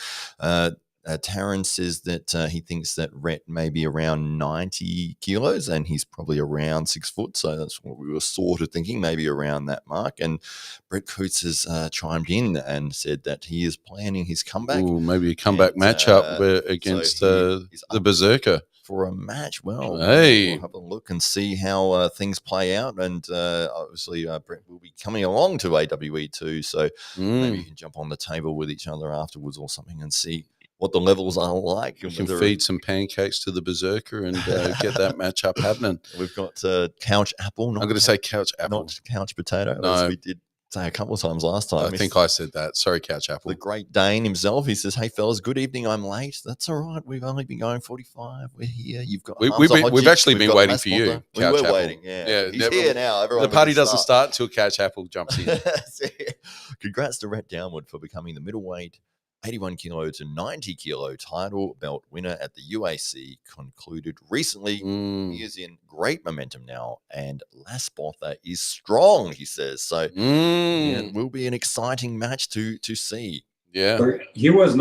S1: Taryn says that he thinks that Rhett may be around 90 kilos and he's probably around 6 foot. So that's what we were sort of thinking, maybe around that mark. And Brett Coots has chimed in and said that he is planning his comeback.
S2: Ooh, maybe a comeback matchup against the Berserker.
S1: For a match. Well,
S2: hey,
S1: we'll have a look and see how things play out. And obviously, Brett will be coming along to AWE too. So maybe you can jump on the table with each other afterwards or something and see what the levels are like.
S2: You can feed some pancakes to the Berserker and get that matchup happening.
S1: We've got Couch Apple.
S2: I'm going to say Couch Apple.
S1: Not Couch Potato,
S2: no.
S1: as we did say a couple of times last time.
S2: I think I said that. Sorry, Couch Apple.
S1: The Great Dane himself. He says, "Hey fellas, good evening. I'm late. That's all right. We've only been going 45. We're here. You've got
S2: we've actually been waiting for you.
S1: We were waiting. Yeah. He's here now.
S2: The party doesn't start until Couch Apple jumps in.
S1: Congrats to Rhett Downward for becoming the middleweight 81 kilo to 90 kilo title belt winner at the UAC concluded recently. He is in great momentum now, and Las Botha is strong, he says. So it will be an exciting match to see.
S2: Yeah.
S4: So he was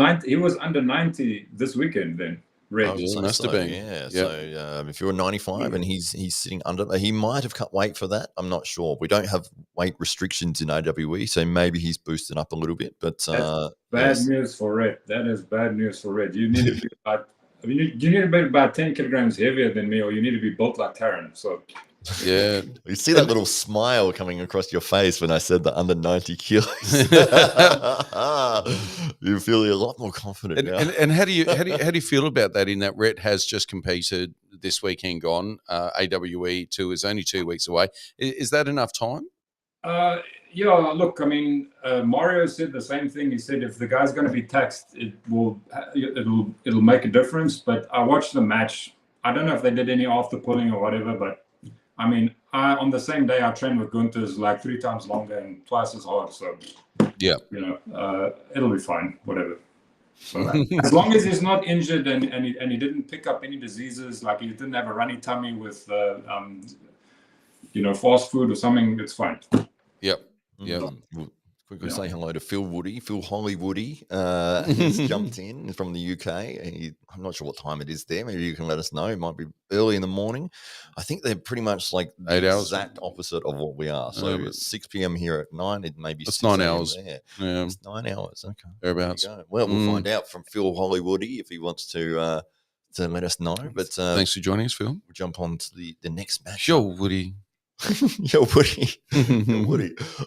S4: under 90 this weekend then.
S2: Must have been.
S1: Yeah. Yep. So if you're 95 and he's sitting under, he might have cut weight for that. I'm not sure. We don't have weight restrictions in AWE, so maybe he's boosted up a little bit. But
S4: bad news for Red. That is bad news for Red. You need to be about. You need to be about 10 kilograms heavier than me, or you need to be built like Taryn. So.
S2: Yeah,
S1: you see that little smile coming across your face when I said the under 90 kilos. You feel a lot more confident now.
S2: And how do you feel about that? In that Rhett has just competed this weekend, gone AWE 2 is only 2 weeks away. Is that enough time?
S4: Yeah. Look, I mean, Mario said the same thing. He said if the guy's going to be taxed, it'll make a difference. But I watched the match. I don't know if they did any after pulling or whatever, but. I mean, on the same day I trained with Gunther's like 3 times longer and twice as hard. So,
S2: yeah,
S4: it'll be fine. Whatever. So, as long as he's not injured and he didn't pick up any diseases, like he didn't have a runny tummy with, fast food or something, it's fine.
S2: Yep. Yeah.
S1: Quickly say hello to Phil Hollywoody. He's jumped in from the UK. I'm not sure what time it is there. Maybe you can let us know. It might be early in the morning. I think they're pretty much like the
S2: 8 hours.
S1: Exact opposite of what we are. So it's 6 p.m. here at 9. It may be
S2: it's 9 hours.
S1: There.
S2: Yeah.
S1: It's 9 hours. Okay.
S2: Thereabouts.
S1: Well, we'll find out from Phil Hollywoody if he wants to let us know. But
S2: thanks for joining us, Phil.
S1: We'll jump on to the next match.
S2: Sure, Woody.
S1: Yo, Woody.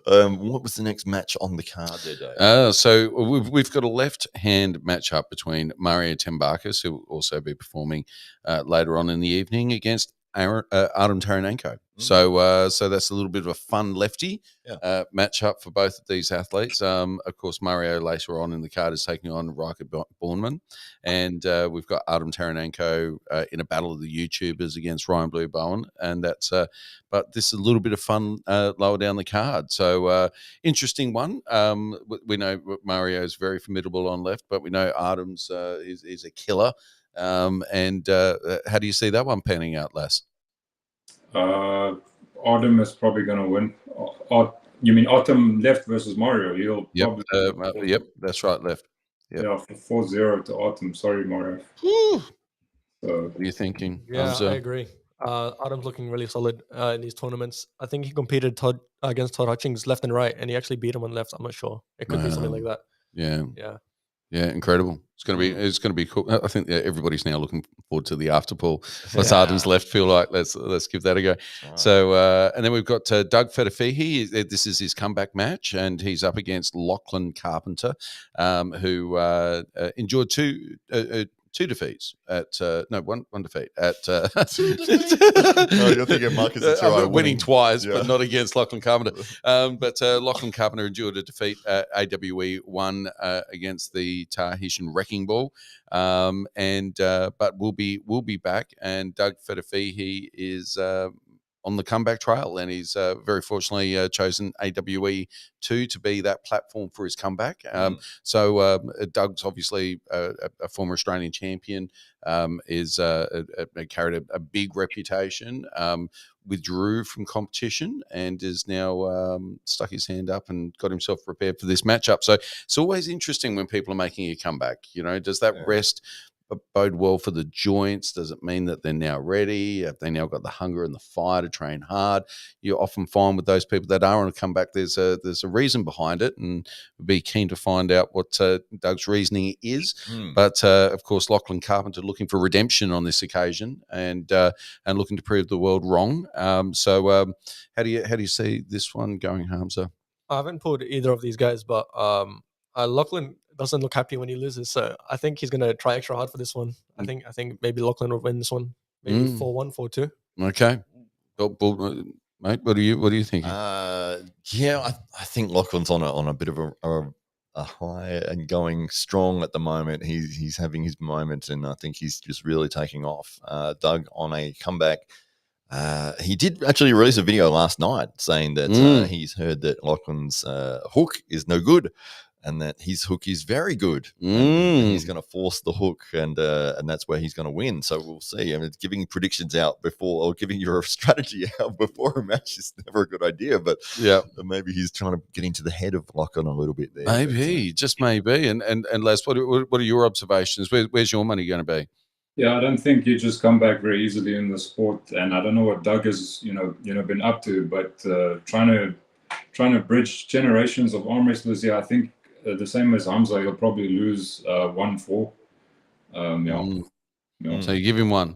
S1: What was the next match on the card there, Dave?
S2: So we've got a left-hand matchup between Mario Tembakis, who will also be performing later on in the evening, against Artem Taranenko. So that's a little bit of a fun lefty matchup for both of these athletes. Of course, Mario later on in the card is taking on Riker Bornman, and we've got Artem Taranenko in a battle of the YouTubers against Ryan Blue Bowen, and that's. But this is a little bit of fun lower down the card. So interesting one. We know Mario is very formidable on left, but we know Artem's is a killer. And how do you see that one panning out, Les?
S4: Artem is probably going to win. You mean Artem left versus Mario?
S2: Yep, that's right, left. Yep.
S4: Yeah, 4-0 to Artem. Sorry, Mario.
S2: So,
S4: what
S2: are you thinking?
S3: Yeah, I agree. Artem's looking really solid in these tournaments. I think he competed against Todd Hutchings left and right, and he actually beat him on left. I'm not sure. It could be something like that.
S2: Yeah, incredible. It's going to be cool. I think everybody's now looking forward to the after pool. What's Artem's left feel like? Let's give that a go. Right. So and then we've got Doug Fetafihi. This is his comeback match, and he's up against Lachlan Carpenter, who endured 2 defeats at one defeat at.
S1: No, you're thinking Marcus Atsurai
S2: winning twice,
S1: yeah.
S2: but not against Lachlan Carpenter. But Lachlan Carpenter endured a defeat at AWE 1 against the Tahitian Wrecking Ball, but we'll be back. And Doug Federfihi is on the comeback trail, and he's very fortunately chosen AWE 2 to be that platform for his comeback. So Doug's obviously a former Australian champion, is carried a big reputation, withdrew from competition, and is now stuck his hand up and got himself prepared for this matchup. So it's always interesting when people are making a comeback. Does that rest bode well for the joints? Does it mean that they're now ready? Have they now got the hunger and the fire to train hard? You often find with those people that are on a comeback, there's a reason behind it, and we'd be keen to find out what Doug's reasoning is. But of course, Lachlan Carpenter looking for redemption on this occasion, and looking to prove the world wrong. So how do you see this one going, Hamza?
S3: I haven't pulled either of these guys, but Lachlan doesn't look happy when he loses, so I think he's gonna try extra hard for this one. I think maybe Lachlan will win this one, maybe 4-1, 4-2.
S2: Okay, mate, what are you thinking?
S1: Yeah, I think Lachlan's on a bit of a high and going strong at the moment. He's having his moment, and I think he's just really taking off. Doug on a comeback. He did actually release a video last night saying that he's heard that Lachlan's hook is no good, and that his hook is very good. And he's going to force the hook, and that's where he's going to win. So we'll see. I mean, giving predictions out before, or giving your strategy out before a match is never a good idea. But maybe he's trying to get into the head of Lachlan a little bit there.
S2: Maybe, just maybe. And Les, what are your observations? Where's your money going to be?
S4: Yeah, I don't think you just come back very easily in the sport, and I don't know what Doug has, been up to, but trying to bridge generations of arm wrestlers. Yeah, I think the same as Hamza, he'll probably lose 1-4.
S2: So you give him one.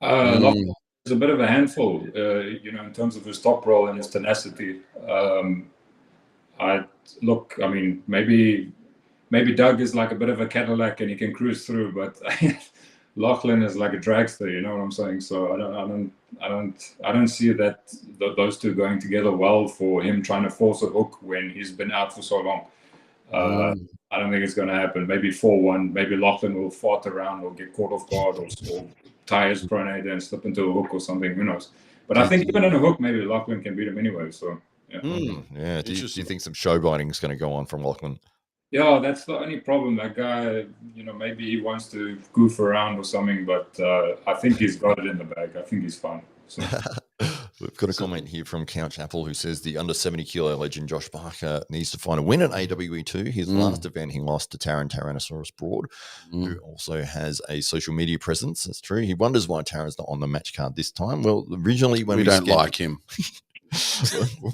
S4: Lachlan is a bit of a handful, in terms of his top roll and his tenacity. Maybe Doug is like a bit of a Cadillac and he can cruise through, but Lachlan is like a dragster, you know what I'm saying? So I don't see that those two going together well for him trying to force a hook when he's been out for so long. I don't think it's going to happen. Maybe 4-1. Maybe Lachlan will fart around or get caught off guard or tie his pronator and slip into a hook or something. Who knows? But I think even in a hook, maybe Lachlan can beat him anyway. So yeah.
S1: Yeah. Do you think some show biting is going to go on from Lachlan?
S4: Yeah, that's the only problem. That guy, maybe he wants to goof around or something, but I think he's got it in the bag. I think he's fine. So.
S1: We've got a comment here from Couch Apple who says the under 70 kilo legend Josh Barker needs to find a win at AWE 2. His last event, he lost to Tyrannosaurus Broad, who also has a social media presence. That's true. He wonders why Taran's not on the match card this time. Well, originally when
S2: we don't like him.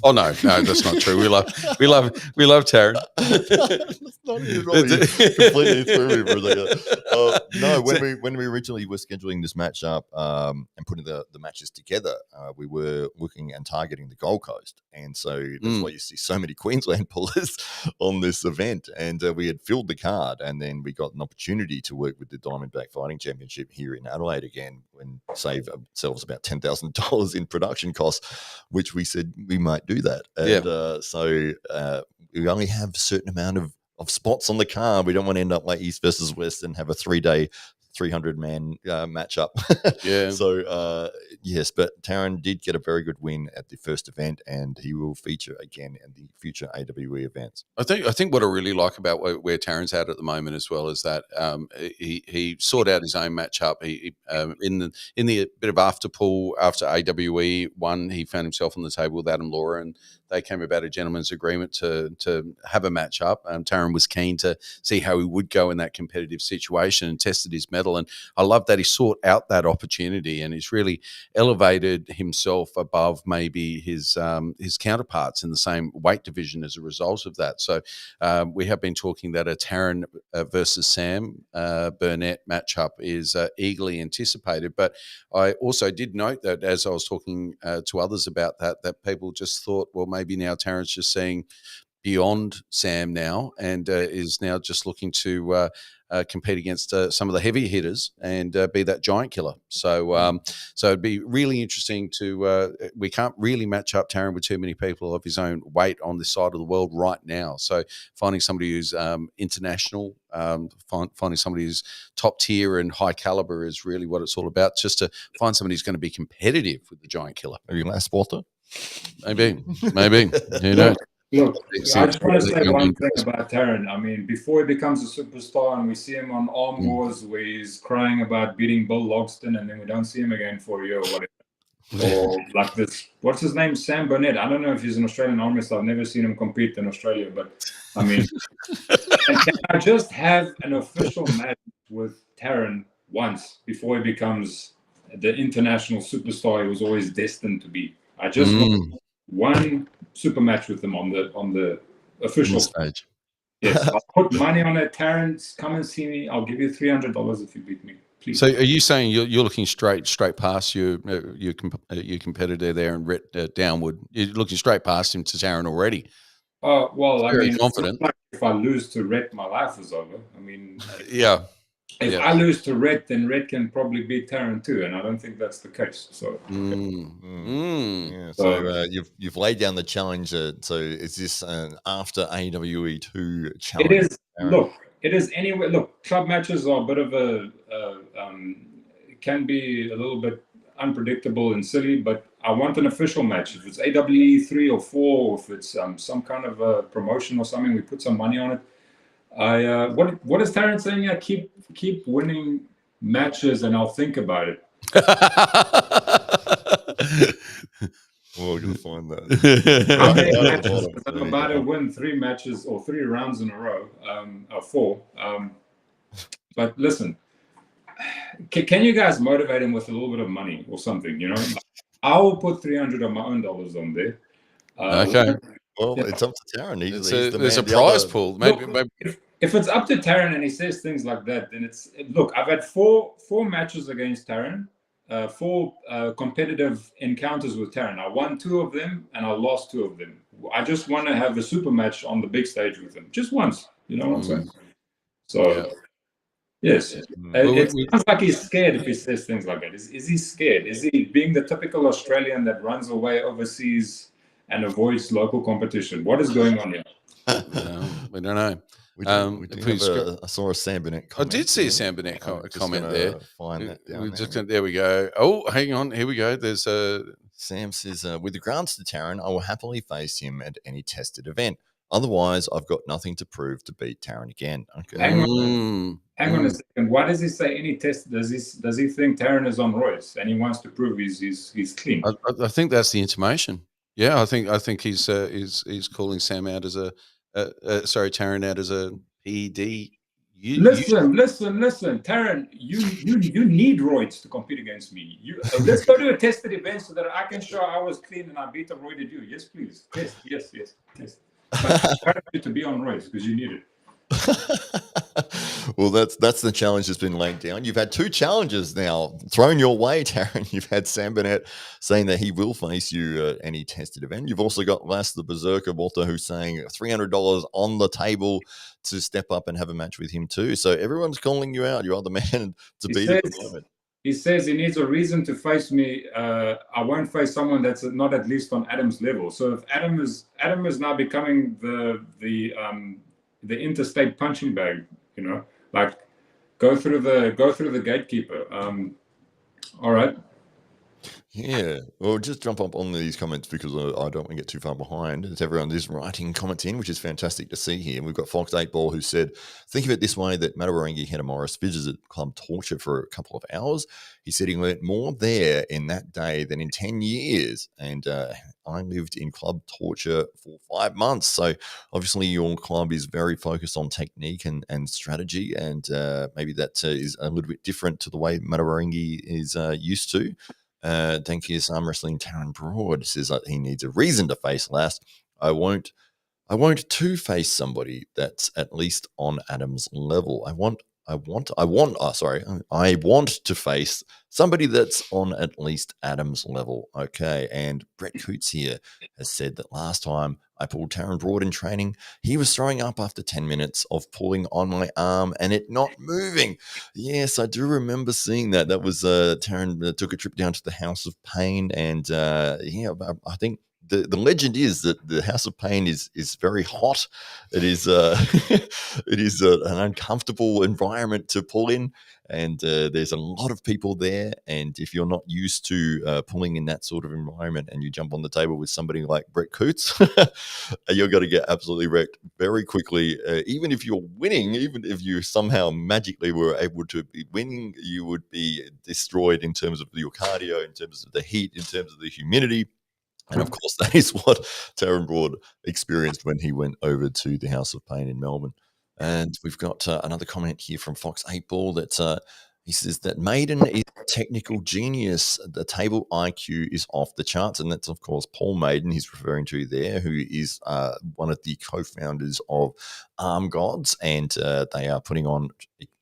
S2: Oh no, that's not true. We love Taran.
S1: That's not even completely through me for a second. No, when we originally were scheduling this matchup and putting the matches together, we were looking and targeting the Gold Coast, and so that's why you see so many Queensland pullers on this event. And we had filled the card, and then we got an opportunity to work with the Diamondback Fighting Championship here in Adelaide again, and save ourselves about $10,000 in production costs, which we said we might do that. And so we only have a certain amount of spots on the card. We don't want to end up like East versus West and have a 3-day 300-man matchup. So yes, but Taran did get a very good win at the first event, and he will feature again in the future AWE events.
S2: I think what I really like about where Taran's at the moment as well is that he sought out his own matchup. He in the bit of after pool after AWE 1, he found himself on the table with Adam Laura, and they came about a gentleman's agreement to have a matchup. Taran was keen to see how he would go in that competitive situation and tested his mettle. And I love that he sought out that opportunity, and he's really elevated himself above maybe his counterparts in the same weight division as a result of that. So we have been talking that a Taran versus Sam Burnett matchup is eagerly anticipated. But I also did note that as I was talking to others about that people just thought, well, maybe now Taran's just seeing beyond Sam now, and is now just looking to compete against some of the heavy hitters and be that giant killer. So so it'd be really interesting to we can't really match up Taryn with too many people of his own weight on this side of the world right now. So finding somebody who's international, finding somebody who's top tier and high caliber is really what it's all about, just to find somebody who's going to be competitive with the giant killer.
S1: Maybe last Walter?
S2: Maybe. Who knows?
S4: Look, I just want to say one thing about Taryn. I mean, before he becomes a superstar and we see him on Arm Wars where he's crying about beating Bill Logston and then we don't see him again for a year or whatever. Or like this, what's his name? Sam Burnett. I don't know if he's an Australian armist. I've never seen him compete in Australia, but I mean, and can I just have an official match with Taryn once before he becomes the international superstar he was always destined to be? I just want one super match with him on the official
S2: stage.
S4: Yes, I'll put money on it. Taryn, come and see me. I'll give you $300 if you beat me. Please.
S2: So, are you saying you're looking straight past your competitor there and Rhett downward? You're looking straight past him to Taryn already.
S4: Well, I
S2: Very
S4: mean,
S2: confident.
S4: Like if I lose to Rhett, my life is over. I mean,
S2: yeah.
S4: If I lose to Rhett, then Rhett can probably beat Taryn too, and I don't think that's the case. So,
S1: Yeah, so you've laid down the challenge. So is this after AWE 2 challenge?
S4: It is. Taryn? Look, it is anyway. Look, club matches are a bit of a it can be a little bit unpredictable and silly, but I want an official match. If it's AWE 3 or 4, or if it's some kind of a promotion or something, we put some money on it. What is Taryn saying? Yeah, keep winning matches, and I'll think about it.
S1: Well, we're gonna find that.
S4: I'm about to win 3 matches or 3 rounds in a row, or 4. But listen, can you guys motivate him with a little bit of money or something? You know, I will put $300 of my own dollars on there.
S2: Okay.
S1: Well, it's up to Taryn.
S2: There's a prize pool. Maybe.
S4: If it's up to Taryn and he says things like that, then look. I've had four matches against Taryn, 4 competitive encounters with Taryn. I won 2 of them and I lost 2 of them. I just want to have a super match on the big stage with him, just once. You know what I'm saying? So, yes, it sounds like he's scared if he says things like that. Is he scared? Is he being the typical Australian that runs away overseas and avoids local competition? What is going on here?
S2: We don't know.
S1: I saw a Sam Burnett comment.
S2: I did see a Sam Burnett comment there.
S1: Find that down
S2: there we go. Oh, hang on. Here we go. There's
S1: Sam says, with regards to Taryn, I will happily face him at any tested event. Otherwise, I've got nothing to prove to beat Taryn again. Okay.
S4: Hang on a second. Why does he say any test? Does he think Taryn is on roids and he wants to prove he's clean?
S2: I think that's the intimation. Yeah, I think he's calling Sam out as Taryn out as a PED.
S4: Listen, Taryn, you need roids to compete against me. Let's go to a tested event so that I can show I was clean and I beat a roided you. Yes, please. Test. Yes, test. But you to be on roids because you need it.
S1: Well, that's the challenge that's been laid down. You've had 2 challenges now thrown your way, Taryn. You've had Sam Burnett saying that he will face you at any tested event. You've also got Lass the Berserker Walter, who's saying $300 on the table to step up and have a match with him too. So everyone's calling you out. You are the man to beat at the moment.
S4: He says he needs a reason to face me. I won't face someone that's not at least on Adam's level. So if Adam is now becoming the interstate punching bag, you know, like go through the gatekeeper. All right.
S1: Yeah, well, just jump up on these comments because I don't want to get too far behind. As everyone is writing comments in, which is fantastic to see here. We've got Fox 8 Ball who said, think of it this way, that Matawarangi Hannah Morris visited Club Torture for a couple of hours. He said he learnt more there in that day than in 10 years. And I lived in Club Torture for 5 months. So obviously your club is very focused on technique and strategy. And maybe that is a little bit different to the way Matawarangi is used to. Thank you, Arm Wrestling. Taryn Broad says that he needs a reason to face Lass. I won't to face somebody that's at least on Adam's level. I want want to face somebody that's on at least Adam's level. Okay, and Brett Coots here has said that last time I pulled Taron Broad in training, he was throwing up after 10 minutes of pulling on my arm and it not moving. Yes, I do remember seeing that. That was Taron took a trip down to the House of Pain, and I think the legend is that the House of Pain is very hot. It is it is an uncomfortable environment to pull in, and there's a lot of people there. And if you're not used to pulling in that sort of environment, and you jump on the table with somebody like Brett Coots, you're going to get absolutely wrecked very quickly. Even if you're winning, even if you somehow magically were able to be winning, you would be destroyed in terms of your cardio, in terms of the heat, in terms of the humidity. And of course, that is what Taron Broad experienced when he went over to the House of Pain in Melbourne. And we've got another comment here from Fox 8 Ball that he says that Maiden is a technical genius. The table IQ is off the charts. And that's, of course, Paul Maiden he's referring to there, who is one of the co-founders of Arm Gods. And they are putting on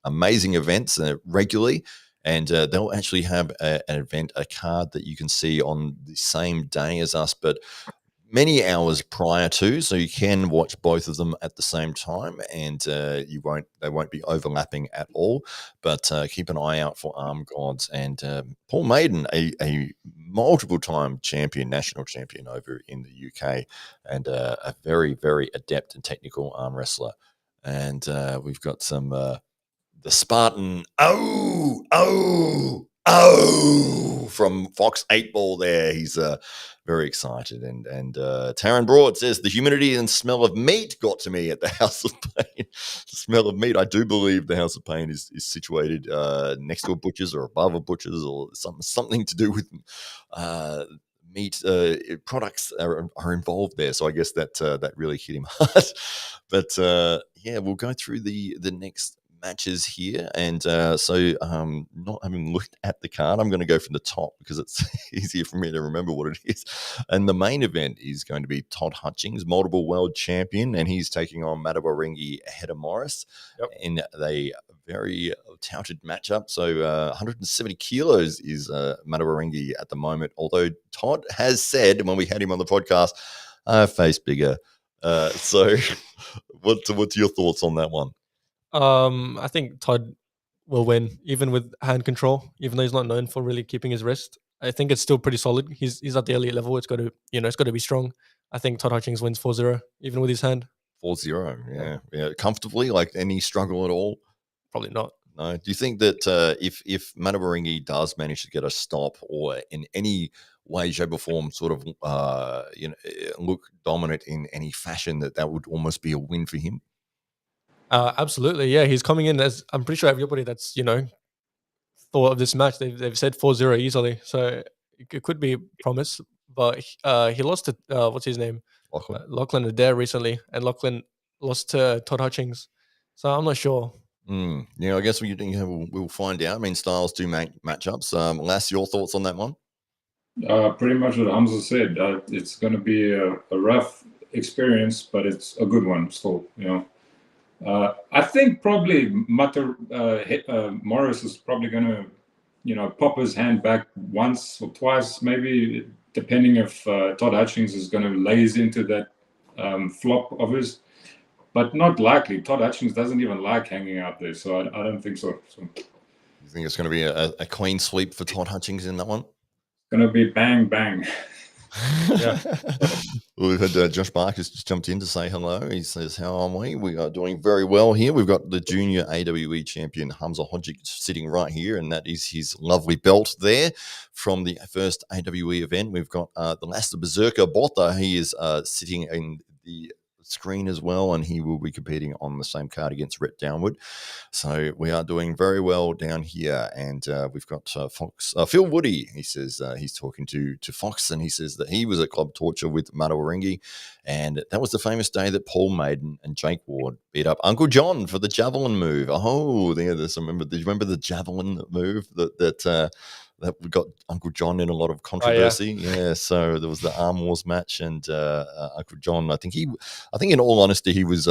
S1: amazing events regularly. And they'll actually have an event, a card that you can see on the same day as us, but many hours prior to, so you can watch both of them at the same time, and they won't be overlapping at all. But keep an eye out for Arm Gods and Paul Maiden, a multiple-time national champion over in the UK, and a very, very adept and technical arm wrestler. And we've got some. The Spartan, from Fox 8 Ball there. He's very excited. And Taron Broad says, the humidity and smell of meat got to me at the House of Pain. The smell of meat. I do believe the House of Pain is situated next to a butcher's or above a butcher's, or something to do with meat products are involved there. So I guess that really hit him hard. But we'll go through the next matches here, and not having looked at the card, I'm going to go from the top because it's easier for me to remember what it is. And the main event is going to be Todd Hutchings, multiple world champion, and he's taking on Matawaringi Hedda Morris in a very touted matchup. So 170 kilos is Matawaringi at the moment, although Todd has said when we had him on the podcast, I face bigger. So what's your thoughts on that one?
S3: I think Todd will win, even with hand control, even though he's not known for really keeping his wrist. I think it's still pretty solid. He's at the elite level. It's got to be strong. I think Todd Hutchings wins 4-0, even with his hand.
S1: 4-0, yeah. Comfortably, like any struggle at all?
S3: Probably not.
S1: No. Do you think that if Matawaringi does manage to get a stop, or in any way, shape, or form, sort of look dominant in any fashion, that would almost be a win for him?
S3: Absolutely, yeah. He's coming in as, I'm pretty sure everybody that's thought of this match, they've said 4-0 easily. So it could be promise. But he lost to what's his name, Lachlan Adair recently, and Lachlan lost to Todd Hutchings. So I'm not sure.
S1: Yeah, I guess we'll find out. I mean, styles do make matchups. Lass, your thoughts on that one?
S4: Pretty much what Hamza said. It's going to be a rough experience, but it's a good one still. I think probably Morris is probably going to, pop his hand back once or twice, maybe, depending if Todd Hutchings is going to laze into that flop of his. But not likely. Todd Hutchings doesn't even like hanging out there, so I don't think so.
S1: You think it's going to be a clean sweep for Todd Hutchings in that one?
S4: It's going to be bang, bang.
S1: Yeah. Well, we've had Josh Barker's just jumped in to say hello. He says, how are we? We are doing very well here. We've got the junior AWE champion Hamza Hodgic sitting right here, and that is his lovely belt there from the first AWE event. We've got the Lasta Berserker Botha. He is sitting in the screen as well, and he will be competing on the same card against Rhett Downward. So we are doing very well down here, and we've got Fox Phil Woody. He says he's talking to Fox, and he says that he was at Club Torture with Matawaringi, and that was the famous day that Paul Maiden and Jake Ward beat up Uncle John for the javelin move. Oh, do you remember the javelin move that that we got Uncle John in a lot of controversy. Yeah, so there was the Arm Wars match, and Uncle John, I think in all honesty, he was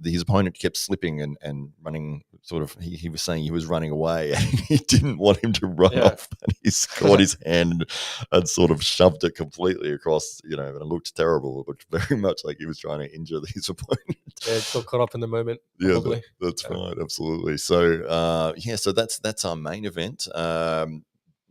S1: his opponent kept slipping and running. Sort of, he was saying he was running away, and he didn't want him to run off, and he's caught his hand and sort of shoved it completely across, and it looked terrible. It looked very much like he was trying to injure his opponent.
S3: Yeah, it's got caught up in the moment.
S1: Yeah, that's right, absolutely. So, so that's our main event.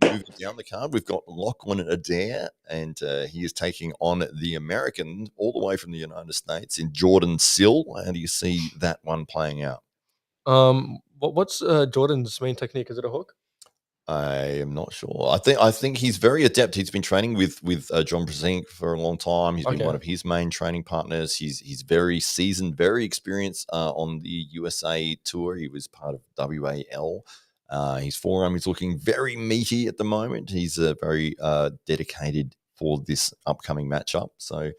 S1: Moving down the card, we've got Lachlan Adair, and he is taking on the American all the way from the United States in Jordan Sill. How do you see that one playing out?
S3: What's Jordan's main technique? Is it a hook?
S1: I am not sure. I think he's very adept. He's been training with John Brzenk for a long time. He's been one of his main training partners. He's very seasoned, very experienced on the USA tour. He was part of WAL. His forearm is looking very meaty at the moment. He's very dedicated for this upcoming matchup. So,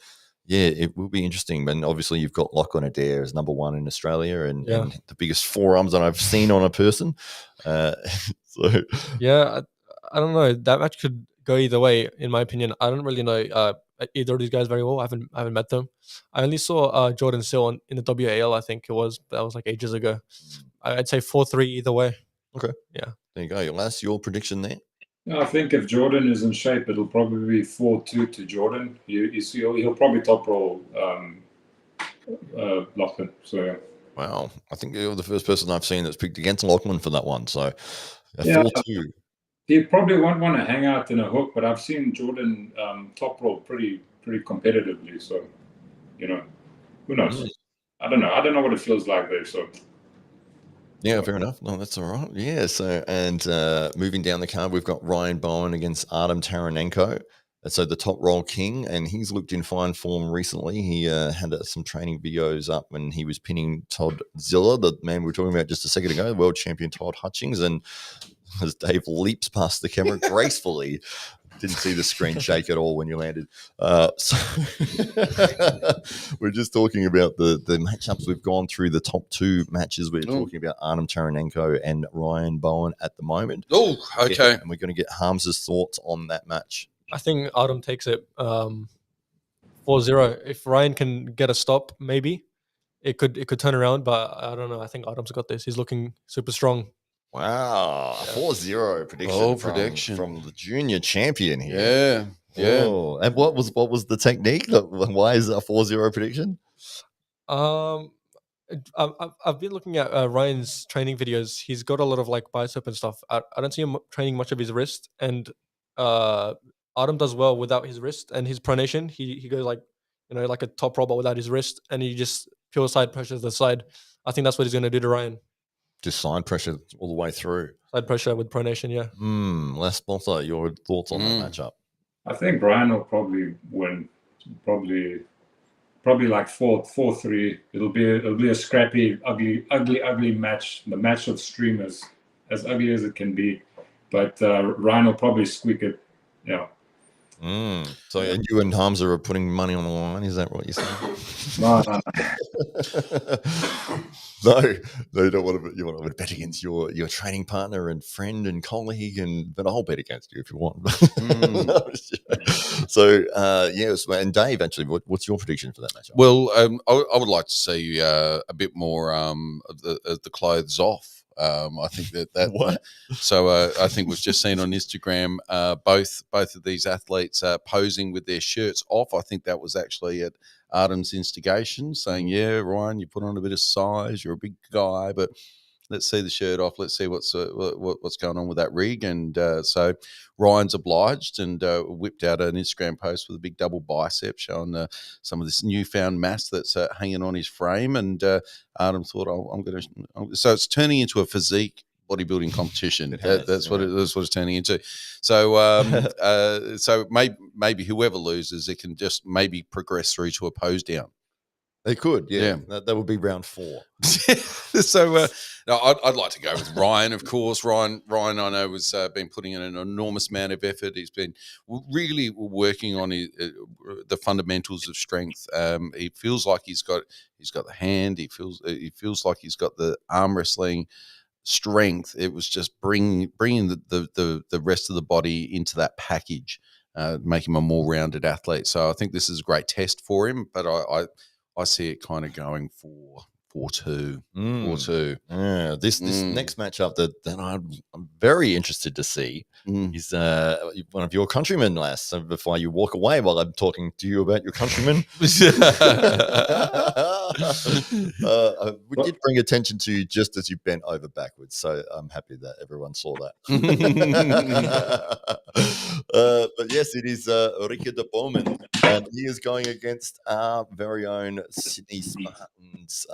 S1: yeah, it will be interesting. And obviously, you've got Lachlan Adair as number one in Australia and the biggest forearms that I've seen on a person. So
S3: yeah, I don't know. That match could go either way, in my opinion. I don't really know either of these guys very well. I haven't met them. I only saw Jordan Sill in the WAL. I think it was. That was like ages ago. I'd say 4-3 either way.
S1: Okay.
S3: Yeah.
S1: There you go. Lass, your prediction there?
S4: I think if Jordan is in shape, it'll probably be 4-2 to Jordan. You see, he'll probably top roll Lachlan. So
S1: wow, I think you're the first person I've seen that's picked against Lachlan for that one. So
S4: 4-2. He probably won't want to hang out in a hook, but I've seen Jordan top roll pretty competitively. So who knows? I don't know. I don't know what it feels like there. So.
S1: Yeah, fair enough. No, that's all right. Yeah, so, and moving down the card, we've got Ryan Bowen against Artem Taranenko. So the top roll king, and he's looked in fine form recently. He had some training videos up when he was pinning Todd Zilla, the man we were talking about just a second ago, world champion Todd Hutchings, and as Dave leaps past the camera gracefully, didn't see the screen shake at all when you landed. So we're just talking about the matchups. We've gone through the top two matches. We're talking about Artem Taranenko and Ryan Bowen at the moment.
S2: Oh, okay.
S1: And we're going to get Harms's thoughts on that match.
S3: I think Artem takes it 4-0. If Ryan can get a stop, maybe it could turn around, but I don't know. I think Artem's got this. He's looking super strong.
S1: Wow, 4-0 prediction.
S2: Prediction
S1: from the junior champion here.
S2: Yeah.
S1: Oh, and what was the technique? Why is it a 4-0 prediction?
S3: I've been looking at Ryan's training videos. He's got a lot of like bicep and stuff. I don't see him training much of his wrist, and Artem does well without his wrist and his pronation. He goes like like a top roll but without his wrist, and he just pure side pressures the side. I think that's what he's going to do to Ryan. Just
S1: side pressure all the way through.
S3: Side pressure with pronation, yeah.
S1: Les Potter, your thoughts on that matchup?
S4: I think Ryan will probably win. Probably like 4-3. It'll be a scrappy, ugly match. The match of streamers, as ugly as it can be. But Ryan will probably squeak it. Yeah.
S1: So and you and Hamza are putting money on the line. Is that what you're saying?
S4: No.
S1: No, you don't want to. You want to bet against your training partner and friend and colleague, but I'll bet against you if you want. So, and Dave, actually, what's your prediction for that matchup?
S2: Well, I would like to see a bit more of the clothes off. I think that
S1: what?
S2: So I think we've just seen on Instagram both of these athletes posing with their shirts off. I think that was actually at Artem's instigation, saying, "Yeah, Ryan, you put on a bit of size. You're a big guy, but let's see the shirt off. Let's see what's going on with that rig." And so Ryan's obliged and whipped out an Instagram post with a big double bicep showing some of this newfound mass that's hanging on his frame. And Artem thought, so it's turning into a physique bodybuilding competition. That's what it's turning into. So so maybe whoever loses, it can just maybe progress through to a pose down.
S1: They could, yeah. That would be round 4.
S2: So I'd like to go with Ryan, of course. Ryan, I know, has been putting in an enormous amount of effort. He's been really working on the fundamentals of strength. He feels like he's got the hand. He feels like he's got the arm wrestling strength. It was just bringing the rest of the body into that package, make him a more rounded athlete. So I think this is a great test for him, but I see it kind of going for 4-2. 4-2.
S1: Yeah, this next matchup that I'm very interested to see is one of your countrymen, Lass. So before you walk away while I'm talking to you about your countrymen, we did bring attention to you just as you bent over backwards. So I'm happy that everyone saw that. But yes, it is Rieke de Bowman. And he is going against our very own Sydney Spartans,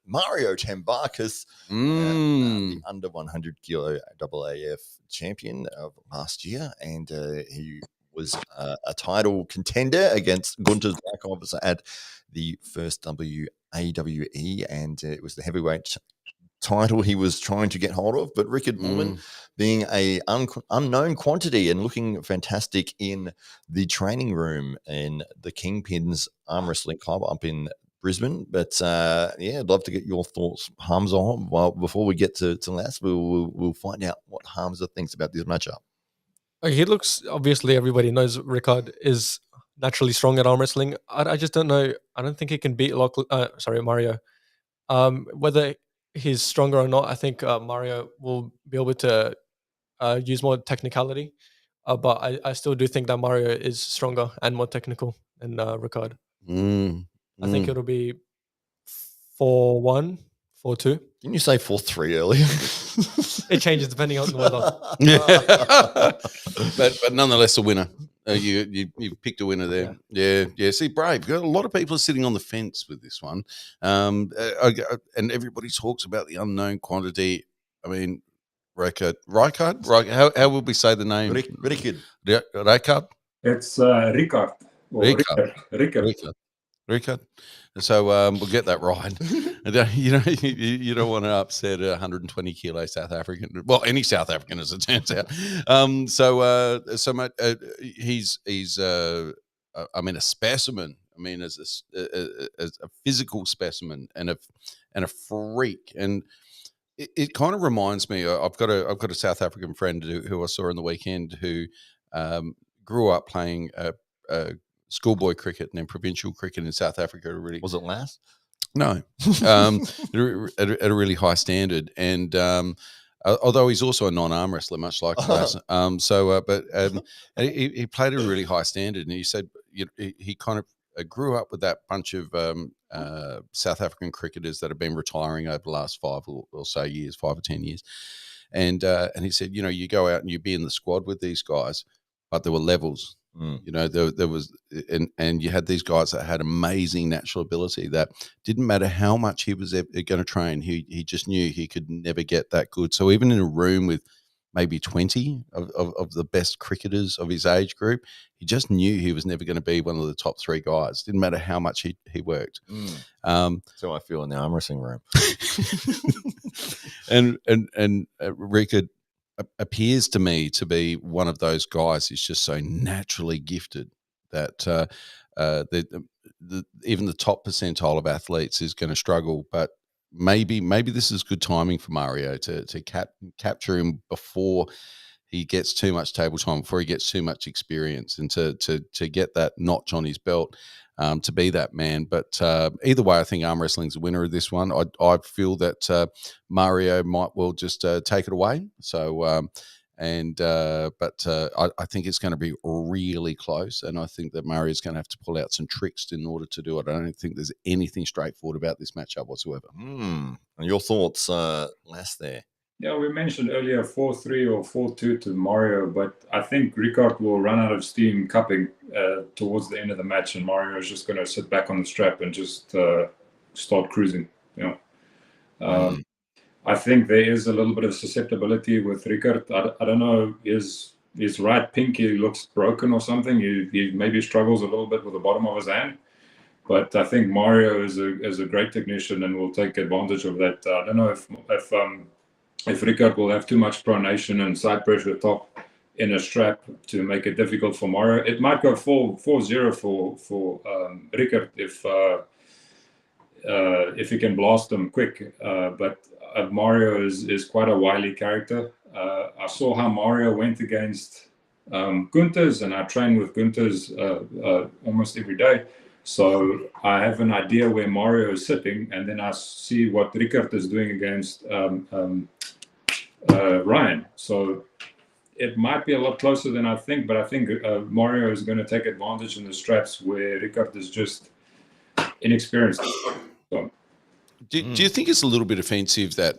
S1: Mario Tambarkas, the under 100 kilo AAF champion of last year. And he was a title contender against Gunter Zachov at the first WAWE. And it was the heavyweight title he was trying to get hold of, but Rieke Bowman being a unknown quantity and looking fantastic in the training room in the Kingpins Arm Wrestling Club up in Brisbane. But yeah, I'd love to get your thoughts, Hamza. Well, before we get to Lass, we'll find out what Hamza thinks about this matchup.
S3: He looks, obviously everybody knows Rickard is naturally strong at arm wrestling. I just don't know. I don't think he can beat Mario. Whether he's stronger or not, I think Mario will be able to use more technicality. But I still do think that Mario is stronger and more technical than Rickard. I think it'll be 4-1, 4-2.
S1: Didn't you say 4-3 earlier?
S3: It changes depending on the weather.
S2: but nonetheless, a winner. You picked a winner there. Yeah. See, brave. A lot of people are sitting on the fence with this one, and everybody talks about the unknown quantity. I mean, Rickard. How would we say the name? Rickard.
S4: It's Rickard.
S2: Rickard. So we'll get that right. You don't want to upset a 120 kilo South African. Well, any South African, as it turns out. He's a specimen. I mean, as a physical specimen and a freak. And it kind of reminds me. I've got a South African friend who I saw in the weekend who grew up playing schoolboy cricket and then provincial cricket in South Africa.
S1: Was it Lass?
S2: No, at a really high standard, and although he's also a non-arm wrestler, much like Lass. He played at a really high standard, and he said he kind of grew up with that bunch of South African cricketers that have been retiring over the last 5 or so years, 5 or 10 years, and he said, you go out and you be in the squad with these guys, but there were levels. There was, and you had these guys that had amazing natural ability that didn't matter how much he was going to train. He just knew he could never get that good. So even in a room with maybe 20 of the best cricketers of his age group, he just knew he was never going to be one of the top 3 guys. Didn't matter how much he worked.
S1: So I feel in the arm wrestling room.
S2: and Rickard appears to me to be one of those guys who's just so naturally gifted that even the top percentile of athletes is going to struggle. But maybe this is good timing for Mario to capture him before he gets too much table time, before he gets too much experience, and to get that notch on his belt. To be that man. But either way, I think arm wrestling's the winner of this one. I feel that Mario might well just take it away. So, I think it's going to be really close, and I think that Mario's going to have to pull out some tricks in order to do it. I don't think there's anything straightforward about this matchup whatsoever.
S1: And your thoughts, Lass, there?
S4: Yeah, we mentioned earlier 4-3 or 4-2 to Mario, but I think Rickard will run out of steam cupping towards the end of the match, and Mario is just going to sit back on the strap and just start cruising. I think there is a little bit of susceptibility with Rickard. I don't know, his right pinky looks broken or something. He maybe struggles a little bit with the bottom of his hand. But I think Mario is a great technician and will take advantage of that. I don't know if Rickard will have too much pronation and side pressure top in a strap to make it difficult for Mario. It might go 4-0 for Rickard if he can blast them quick. But Mario is quite a wily character. I saw how Mario went against Gunther's, and I train with Gunther's almost every day. So I have an idea where Mario is sitting, and then I see what Rickert is doing against Ryan. So it might be a lot closer than I think, but I think Mario is going to take advantage in the straps where Rickert is just inexperienced. So.
S2: Do you think it's a little bit offensive that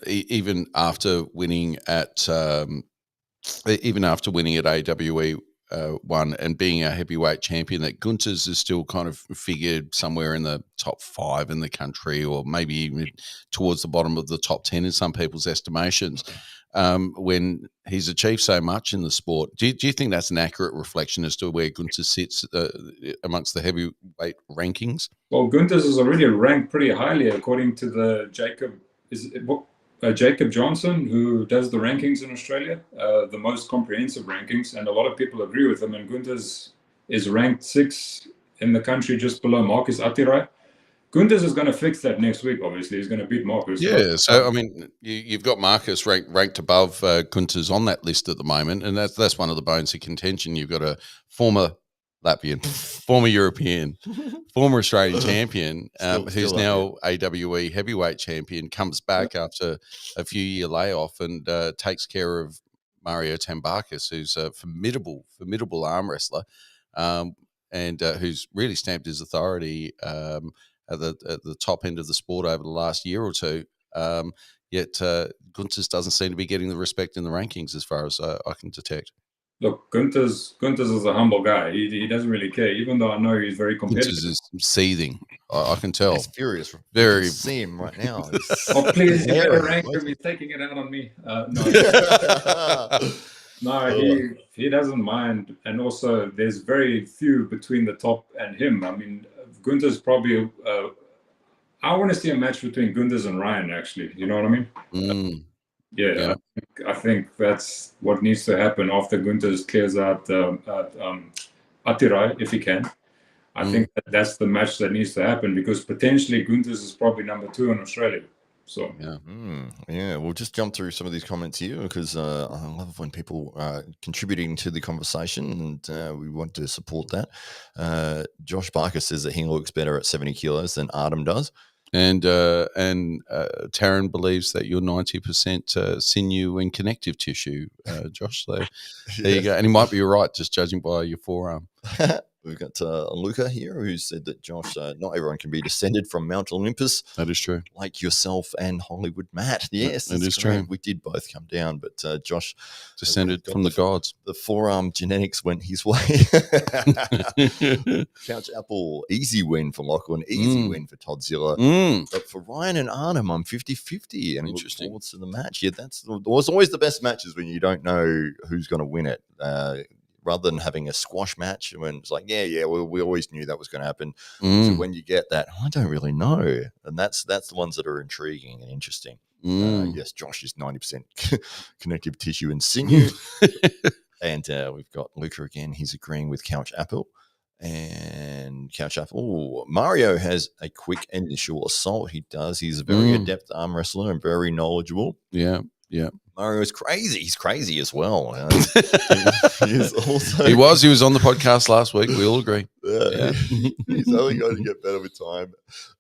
S2: even after winning at AWE 1 and being a heavyweight champion, that Gunther's is still kind of figured somewhere in the top 5 in the country, or maybe even towards the bottom of the top 10 in some people's estimations, when he's achieved so much in the sport? Do you think that's an accurate reflection as to where Gunther sits amongst the heavyweight rankings?
S4: Well, Gunther's is already ranked pretty highly according to the Jacob Johnson, who does the rankings in Australia, the most comprehensive rankings, and a lot of people agree with him. And Gunther's is ranked 6 in the country, just below Marcus Attirai. Gunther's is going to fix that next week. Obviously, he's going to beat Marcus.
S2: Yeah, so I mean, you've got Marcus ranked above Gunther's on that list at the moment, and that's one of the bones of contention. You've got a former Latvian, former European, former Australian champion, who's now AWE heavyweight champion, comes back after a few-year layoff and takes care of Mario Tambakis, who's a formidable arm wrestler, and who's really stamped his authority at the top end of the sport over the last year or two. Yet Gunther's doesn't seem to be getting the respect in the rankings as far as I can detect.
S4: Look, Gunther's is a humble guy. He doesn't really care, even though I know he's very competitive.
S2: Gunther's is seething. I can tell.
S1: He's furious.
S2: Very.
S1: See him right now.
S4: Oh, please, you better rank him. He's taking it out on me. No, he doesn't mind. And also, there's very few between the top and him. I mean, Gunther's probably... I want to see a match between Gunther's and Ryan, actually. You know what I mean?
S2: Mm.
S4: Yeah. I think that's what needs to happen after Gunther's clears out Attirai, if he can. I think that's the match that needs to happen, because potentially Gunther's is probably number 2 in Australia. So
S1: yeah, we'll just jump through some of these comments here, because I love when people are contributing to the conversation, and we want to support that. Josh Barker says that he looks better at 70 kilos than Artem does.
S2: And Taryn believes that you're 90% sinew and connective tissue, Josh. So there you go. And he might be right, just judging by your forearm.
S1: We've got Luca here, who said that, Josh, not everyone can be descended from Mount Olympus.
S2: That is true.
S1: Like yourself and Hollywood Matt. Yes,
S2: that is true.
S1: We did both come down, but Josh
S2: descended from the gods.
S1: The forearm genetics went his way. Couch Apple, easy win for Lachlan, easy win for Toddzilla. But for Ryan and Artem, I'm 50-50, and look forward to the match. Yeah, that's always the best matches when you don't know who's going to win it. Rather than having a squash match when it's like, we always knew that was going to happen. So when you get that, I don't really know. And that's the ones that are intriguing and interesting. Yes, Josh is 90% connective tissue and sinew. And we've got Luca again. He's agreeing with Couch Apple. And Couch Apple, Mario has a quick initial assault. He does. He's a very adept arm wrestler and very knowledgeable.
S2: Yeah.
S1: Mario's crazy. He's crazy as well.
S2: He was on the podcast last week. We all agree.
S1: He's only going to get better with time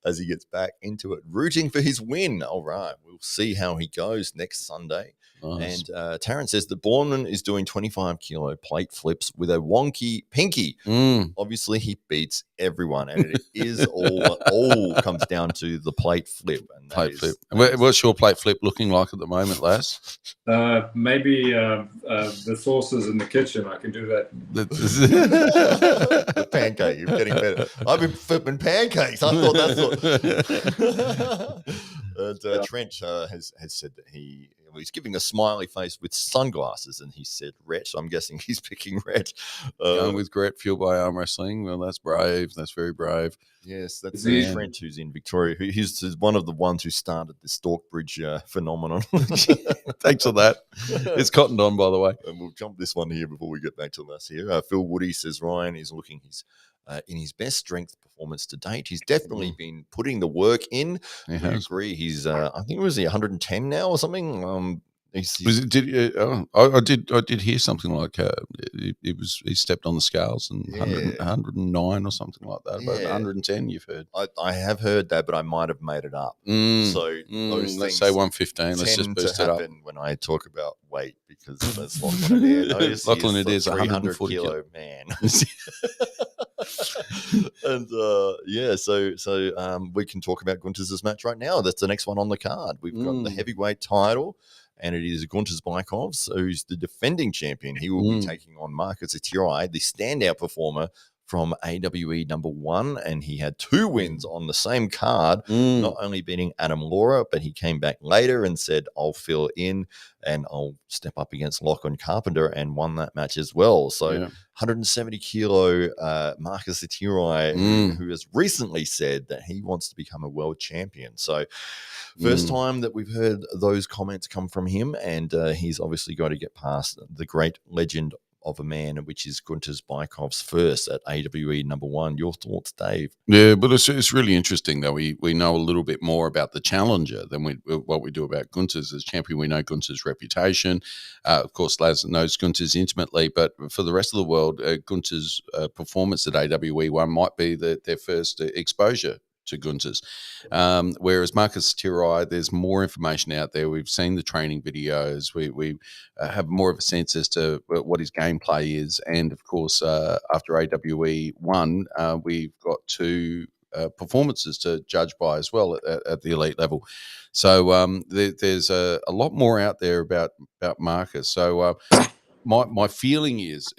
S1: as he gets back into it. Rooting for his win. All right. We'll see how he goes next Sunday. Nice. And Taryn says that Borman is doing 25-kilo plate flips with a wonky pinky. Obviously, he beats everyone, and it is all comes down to the plate flip. And
S2: What's your plate flip looking like at the moment, Lass?
S4: Maybe the sauces in the kitchen. I can do that.
S1: The pancake. You're getting better. I've been flipping pancakes. I thought that's what. Trent has said that he's giving a smiley face with sunglasses, and he said Rhett. So I'm guessing he's picking Rhett.
S2: Going with Gret, fueled by arm wrestling. Well, that's brave. That's very brave.
S1: Yes, that's Trent, who's in Victoria. He's one of the ones who started the Stockbridge phenomenon.
S2: Thanks for that. It's cottoned on, by the way.
S1: And we'll jump this one here before we get back to us here. Phil Woody says Ryan is looking his in his best strength performance to date. He's definitely been putting the work in. I agree. He's, I think it was 110 now or something.
S2: Was it, I did hear something like he stepped on the scales and 109 or something like that. But 110 you've heard.
S1: I have heard that, but I might have made it up. So those
S2: let's
S1: things
S2: say 115. Let's just boost it up.
S1: When I talk about weight, because as Lachlan knows,
S2: Lachlan, it is
S1: 300
S2: 140
S1: man. And so we can talk about Gunter's match right now. That's the next one on the card. We've got the heavyweight title, and it is Gunter Bykov, who's the defending champion. He will be taking on Marcus Atirai, the standout performer from AWE #1, and he had 2 wins on the same card, not only beating Adam Laura, but he came back later and said, I'll fill in and I'll step up against Lachlan Carpenter, and won that match as well. So 170 kilo Marcus Atirai, who has recently said that he wants to become a world champion. So first time that we've heard those comments come from him, and he's obviously got to get past the great legend of a man, which is Gunter Bykov's first at AWE #1. Your thoughts, Dave?
S2: Yeah, but it's really interesting that we know a little bit more about the challenger than what we do about Gunter's as champion. We know Gunter's reputation. Of course, Laz knows Gunter's intimately, but for the rest of the world, Gunter's performance at AWE 1 might be their first exposure to Gunter's. Whereas Marcus Atirai, there's more information out there. We've seen the training videos. We have more of a sense as to what his gameplay is. And, of course, after AWE 1, we've got 2 performances to judge by as well at the elite level. So there's a lot more out there about Marcus. So my feeling is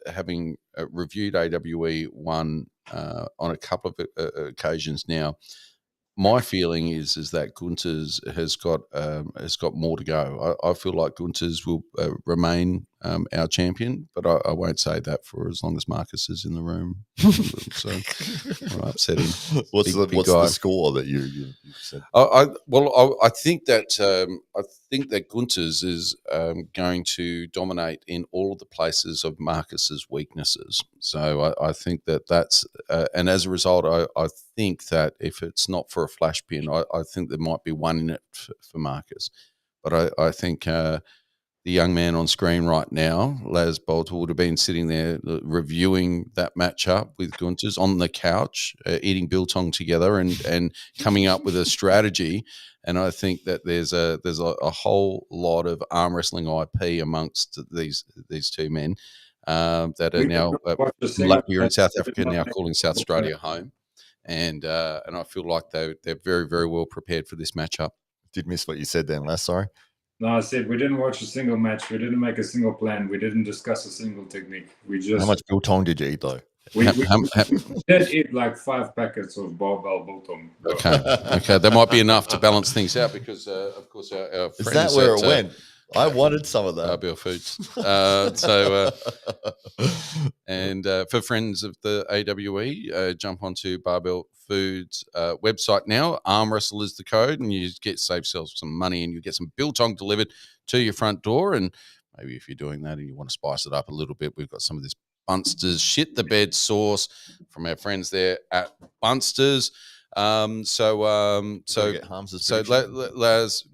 S2: having reviewed AWE 1 on a couple of occasions now, my feeling is that Gunter's has got more to go. I feel like Gunter's will remain our champion, but I won't say that for as long as Marcus is in the room. So I upset him.
S1: What's the score that you said?
S2: I think that Gunter's is going to dominate in all of the places of Marcus's weaknesses. So I think that's and as a result, I think that if it's not for a flash pin, I think there might be one in it for Marcus. But I think the young man on screen right now, Laz Bolter, would have been sitting there reviewing that matchup with Gunter's on the couch, eating biltong together and coming up with a strategy. And I think that there's a whole lot of arm wrestling IP amongst these 2 men that are now Latvia and South Africa now calling South Australia home. And I feel like they're very, very well prepared for this matchup.
S1: Did miss what you said then, Les, sorry.
S4: No, I said we didn't watch a single match. We didn't make a single plan. We didn't discuss a single technique. We just...
S1: How much biltong did you eat, though?
S4: We did eat like 5 packets of barbell biltong.
S2: Okay, that might be enough to balance things out because, of course, our friends...
S1: Is that where it went? I wanted some of that.
S2: Barbell Foods. And for friends of the AWE, jump onto Barbell Foods website now. Arm Wrestle is the code, and you save yourself some money, and you get some biltong delivered to your front door. And maybe if you're doing that and you want to spice it up a little bit, we've got some of this Bunsters shit the bed sauce from our friends there at Bunsters. Laz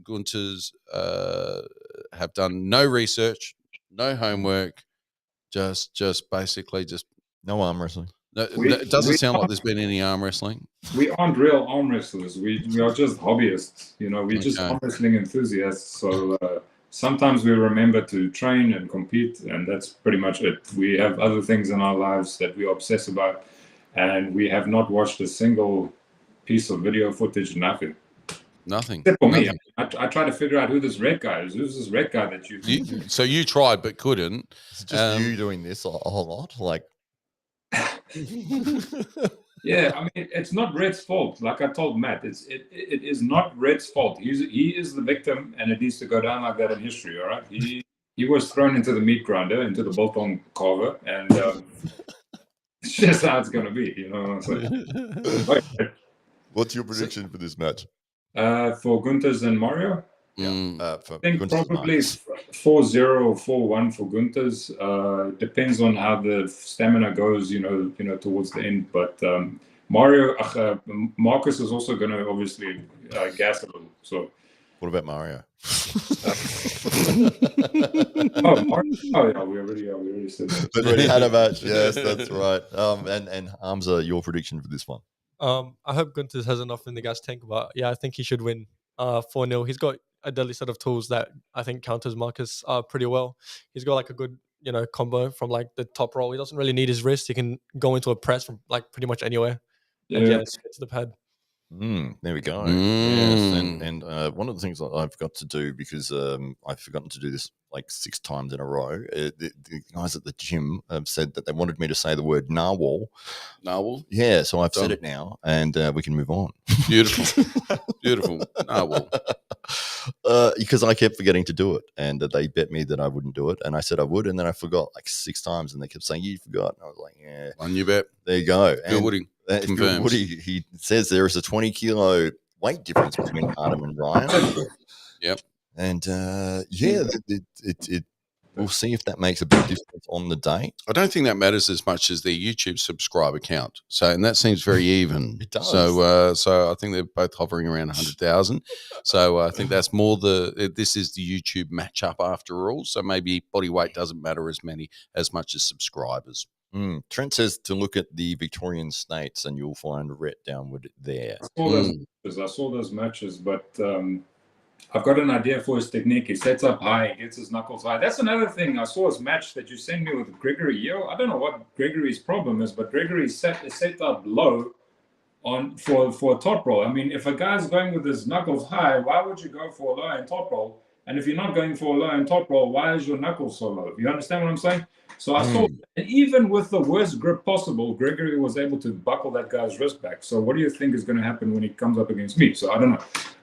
S2: Gunter's have done no research, no homework, just basically
S1: no arm wrestling.
S2: No, it doesn't sound like there's been any arm wrestling.
S4: We aren't real arm wrestlers. We are just hobbyists. We're just arm wrestling enthusiasts. So sometimes we remember to train and compete, and that's pretty much it. We have other things in our lives that we obsess about, and we have not watched a single piece of video footage, nothing. Except for me. I try to figure out who this red guy is. Who's this red guy that you...
S2: So you tried but couldn't.
S1: It's just you doing this a whole lot? Like...
S4: Yeah, I mean, it's not Red's fault. Like I told Matt, it is not Red's fault. He is the victim, and it needs to go down like that in history, all right? He was thrown into the meat grinder, into the biltong carver, and it's just how it's going to be, you know what I'm saying?
S1: What's your prediction for this match?
S4: For Gunter's and Mario?
S1: For
S4: I think
S1: Gunther's
S4: probably
S1: Marcus.
S4: 4-0 or 4-1 for Gunther's. Depends on how the stamina goes, towards the end. But Marcus is also going to obviously gas a little. So,
S1: What about Mario?
S4: We already said that.
S1: We've already had a match. Yes, that's right. And Hamza, your prediction for this one?
S3: I hope Gunther has enough in the gas tank, but yeah, I think he should win 4-0. He's got a deadly set of tools that I think counters Marcus pretty well. He's got like a good, combo from like the top roll. He doesn't really need his wrist. He can go into a press from like pretty much anywhere. And straight to the pad.
S1: There we go. Yes, and one of the things that I've got to do, because I've forgotten to do this like 6 times in a row, the guys at the gym have said that they wanted me to say the word narwhal.
S2: Narwhal?
S1: Yeah, so I've said it now, and we can move on.
S2: Beautiful. Beautiful. Narwhal.
S1: Because I kept forgetting to do it, and they bet me that I wouldn't do it, and I said I would, and then I forgot like 6 times, and they kept saying, you forgot. And I was like, yeah.
S2: On you bet.
S1: There you go.
S2: Phil Woody.
S1: Phil Woody, he says there is a 20-kilo weight difference between Artem and Ryan.
S2: Yep.
S1: And we'll see if that makes a big difference on the day.
S2: I don't think that matters as much as their YouTube subscriber count. So, and that seems very even.
S1: It does.
S2: So I think they're both hovering around 100,000. So I think that's more this is the YouTube matchup after all. So maybe body weight doesn't matter as much as subscribers.
S1: Trent says to look at the Victorian states and you'll find Rhett downward there.
S4: I saw those matches, but I've got an idea for his technique. He sets up high, he gets his knuckles high. That's another thing. I saw his match that you sent me with Gregory Yeo. I don't know what Gregory's problem is, but Gregory set up low for a top roll. I mean, if a guy's going with his knuckles high, why would you go for a low and top roll? And if you're not going for a low and top roll, why is your knuckles so low? You understand what I'm saying? So I saw, and even with the worst grip possible, Gregory was able to buckle that guy's wrist back. So what do you think is going to happen when he comes up against me? So I don't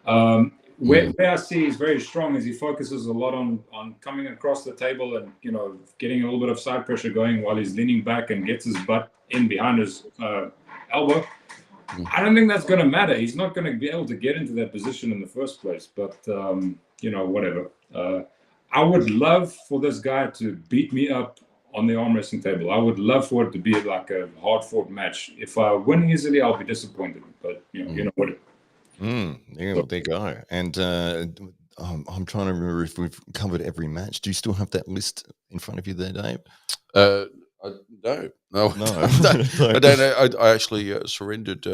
S4: know. Where I see he's very strong is he focuses a lot on coming across the table and, getting a little bit of side pressure going while he's leaning back and gets his butt in behind his elbow. I don't think that's going to matter. He's not going to be able to get into that position in the first place. But, whatever. I would love for this guy to beat me up on the arm wrestling table. I would love for it to be like a hard-fought match. If I win easily, I'll be disappointed. But, you know what it
S1: There you go. And I'm trying to remember if we've covered every match. Do you still have that list in front of you there, Dave?
S2: No. I don't know. I actually surrendered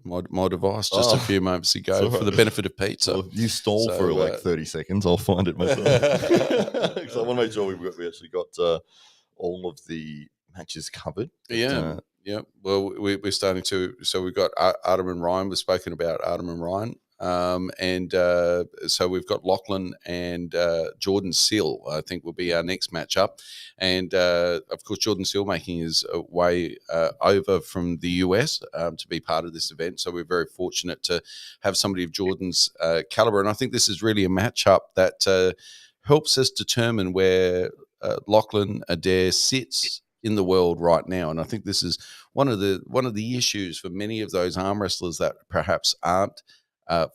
S2: my device just a few moments ago for the benefit of pizza.
S1: Well, you stall for like 30 seconds. I'll find it myself. Because I want to make sure we actually got all of the matches covered. But,
S2: yeah. Well, we're starting to. So we've got Artem and Ryan. We've spoken about Artem and Ryan. So we've got Lachlan and Jordan Seal, I think, will be our next matchup. And of course, Jordan Seal making his way over from the US to be part of this event. So we're very fortunate to have somebody of Jordan's caliber. And I think this is really a matchup that helps us determine where Lachlan Adair sits in the world right now. And I think this is one of the issues for many of those arm wrestlers that perhaps aren't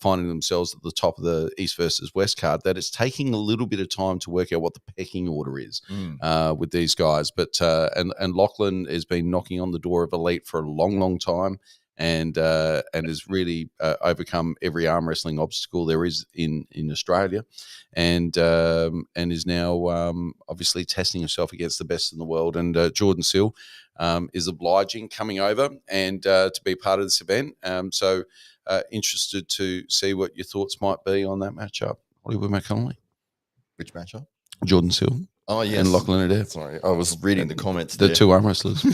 S2: finding themselves at the top of the East versus West card, that it's taking a little bit of time to work out what the pecking order is with these guys. But and Lachlan has been knocking on the door of elite for a long, long time, and has really overcome every arm wrestling obstacle there is in Australia, and is now obviously testing himself against the best in the world. And Jordan Seal is obliging coming over and to be part of this event. So interested to see what your thoughts might be on that matchup. Hollywood McConnelly.
S1: Which matchup?
S2: Jordan Seal.
S1: Oh, yes.
S2: And Lachlan Adair.
S1: Sorry, I was reading the comments.
S2: The two arm wrestlers.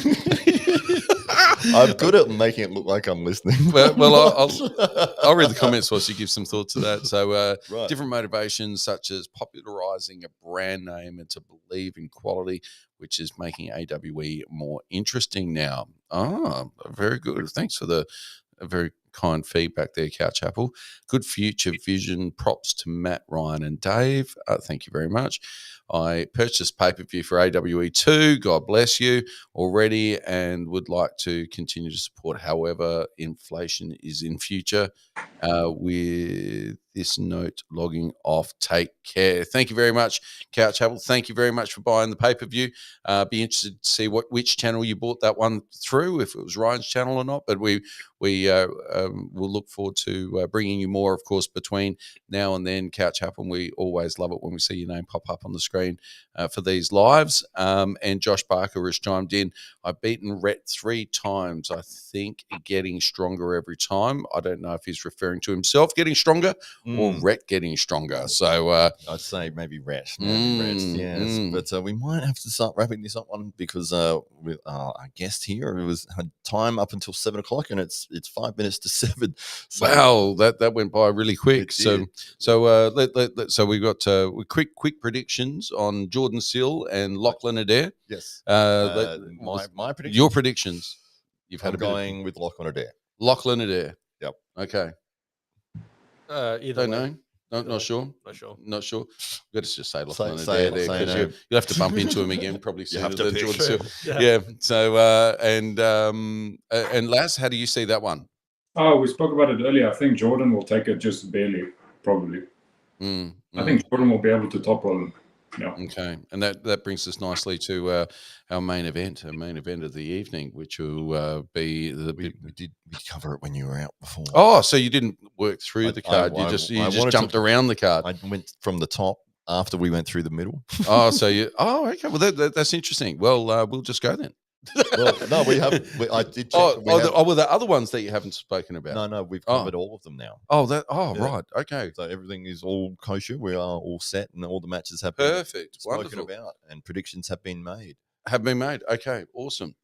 S1: I'm good at making it look like I'm listening.
S2: I'll read the comments whilst you give some thought to that. So different motivations such as popularising a brand name and to believe in quality, which is making AWE more interesting now. Very good. Thanks for the very kind feedback there, Couch Apple. Good future vision. Props to Matt, Ryan and Dave. Thank you very much. I purchased pay-per-view for AWE 2. God bless you already, and would like to continue to support however inflation is in future. With this note, logging off. Take care. Thank you very much, Couch Apple. Thank you very much for buying the pay-per-view. Be interested to see which channel you bought that one through, if it was Ryan's channel or not. But we will look forward to bringing you more, of course, between now and then. Couch Apple, and we always love it when we see your name pop up on the screen for these lives. And Josh Barker has chimed in. I've beaten Rhett 3 times. I think getting stronger every time. I don't know if he's referring to himself getting stronger or Rhett getting stronger. So
S1: I'd say maybe Rhett. Yes. But we might have to start wrapping this up one because with our guest here, it was had time up until 7 o'clock, and it's 5 minutes to 7. So
S2: wow, that went by really quick. So we got quick predictions on Jordan Sill and Lachlan Adair.
S1: Yes.
S2: My predictions. Your predictions. You've had
S1: I'm going with Lachlan Adair.
S2: Lachlan Adair.
S1: Yep.
S2: Okay.
S3: Either
S2: Don't
S3: way.
S2: know. Not sure.
S3: Not sure.
S2: Let's just say Lachlan
S1: Say
S2: Adair there,
S1: it,
S2: because you'll have to bump into him again probably sooner
S1: have to
S2: than
S1: pick.
S2: Jordan Sill.
S3: Yeah.
S2: So and Lass, how do you see that one?
S4: Oh, we spoke about it earlier. I think Jordan will take it just barely, probably. I think Jordan will be able to topple him. Yeah.
S2: Okay, and that brings us nicely to our main event of the evening, which will be
S1: We did cover it when you were out before.
S2: Oh, so you didn't work through the card? You just jumped around the card.
S1: I went from the top after we went through the middle.
S2: Oh, so you? Oh, okay. Well, that's interesting. Well, we'll just go then.
S1: Well, no, I did check.
S2: Were there other ones that you haven't spoken about?
S1: No, we've covered all of them now.
S2: Right. Okay.
S1: So everything is all kosher. We are all set, and all the matches have
S2: perfect,
S1: been spoken
S2: wonderful
S1: about, and predictions have been made.
S2: Okay, awesome.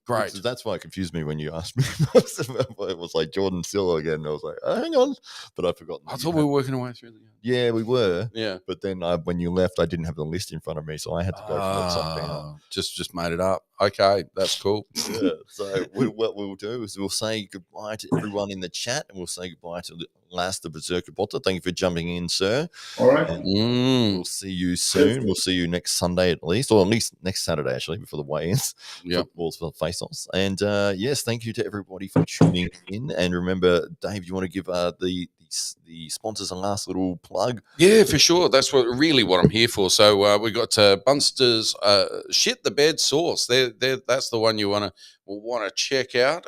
S1: Great. That's why it confused me when you asked me. It was like Jordan Sill again. I was like, oh, hang on, but I've forgotten.
S2: I thought we were working our way through the game.
S1: Yeah, we were.
S2: Yeah,
S1: but then when you left, I didn't have the list in front of me, so I had to go from the top down.
S2: Just made it up. Okay, that's cool.
S1: Yeah. So what we'll do is we'll say goodbye to everyone in the chat, and we'll say goodbye to Lass the Berserker Potter. Thank you for jumping in, sir.
S4: All right.
S1: We'll see you soon. We'll see you next Sunday at least, or at least next Saturday actually, before the weigh-ins.
S2: Yeah.
S1: For face-offs. And yes, thank you to everybody for tuning in. And remember, Dave, you want to give the sponsors a last little plug?
S2: Yeah, for sure. That's what I'm here for. So we got Bunster's Shit the Bed Sauce. That's the one you want to check out.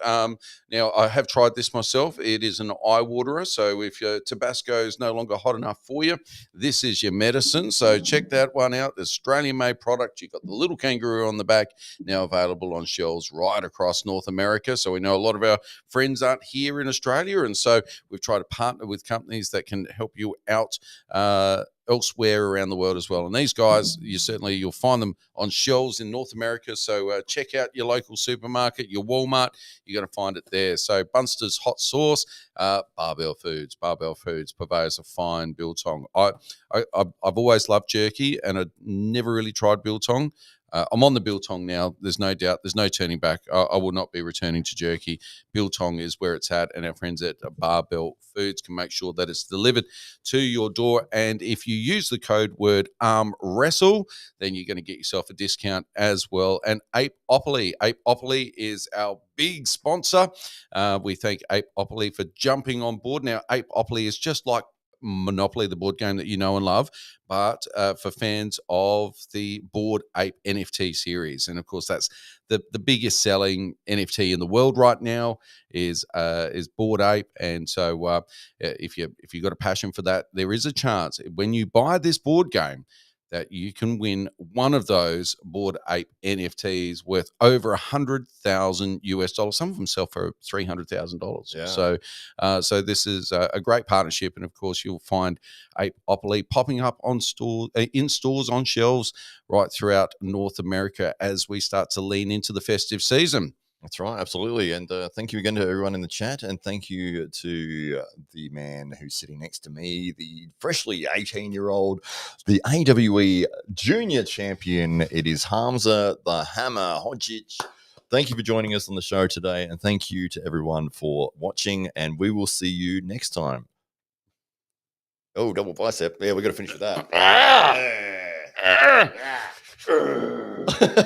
S2: Now, I have tried this myself. It is an eye waterer. So if your Tabasco is no longer hot enough for you, this is your medicine. So check that one out. The Australian-made product. You've got the little kangaroo on the back, now available on shelves right across North America. So we know a lot of our friends aren't here in Australia, and so we've tried to partner with companies that can help you out elsewhere around the world as well. And these guys, you'll find them on shelves in North America. So check out your local supermarket, your Walmart. You're going to find it there. So Bunster's Hot Sauce, Barbell Foods, purveyors of fine biltong. I've always loved jerky, and I never really tried biltong. I'm on the biltong now. There's no doubt. There's no turning back. I will not be returning to jerky. Biltong is where it's at, and our friends at Barbell Foods can make sure that it's delivered to your door. And if you use the code word ARMWRESTLE, then you're going to get yourself a discount as well. And Apeopoly is our big sponsor. We thank Apeopoly for jumping on board. Now, Apeopoly is just like Monopoly, the board game that you know and love, but for fans of the Bored Ape NFT series. And of course, that's the biggest selling NFT in the world right now is Bored Ape. And so if you've got a passion for that, there is a chance when you buy this board game that you can win one of those Bored Ape NFTs worth over $100,000. Some of them sell for $300,000.
S1: Yeah.
S2: So this is a great partnership, and of course you'll find Apeopoly popping up in stores, on shelves right throughout North America as we start to lean into the festive season.
S1: That's right, absolutely. And thank you again to everyone in the chat. And thank you to the man who's sitting next to me, the freshly 18-year-old, the AWE Junior Champion. It is Hamza the Hammer Hodzic. Thank you for joining us on the show today. And thank you to everyone for watching. And we will see you next time. Oh, double bicep. Yeah, we've got to finish with that.
S2: "Ah, ah."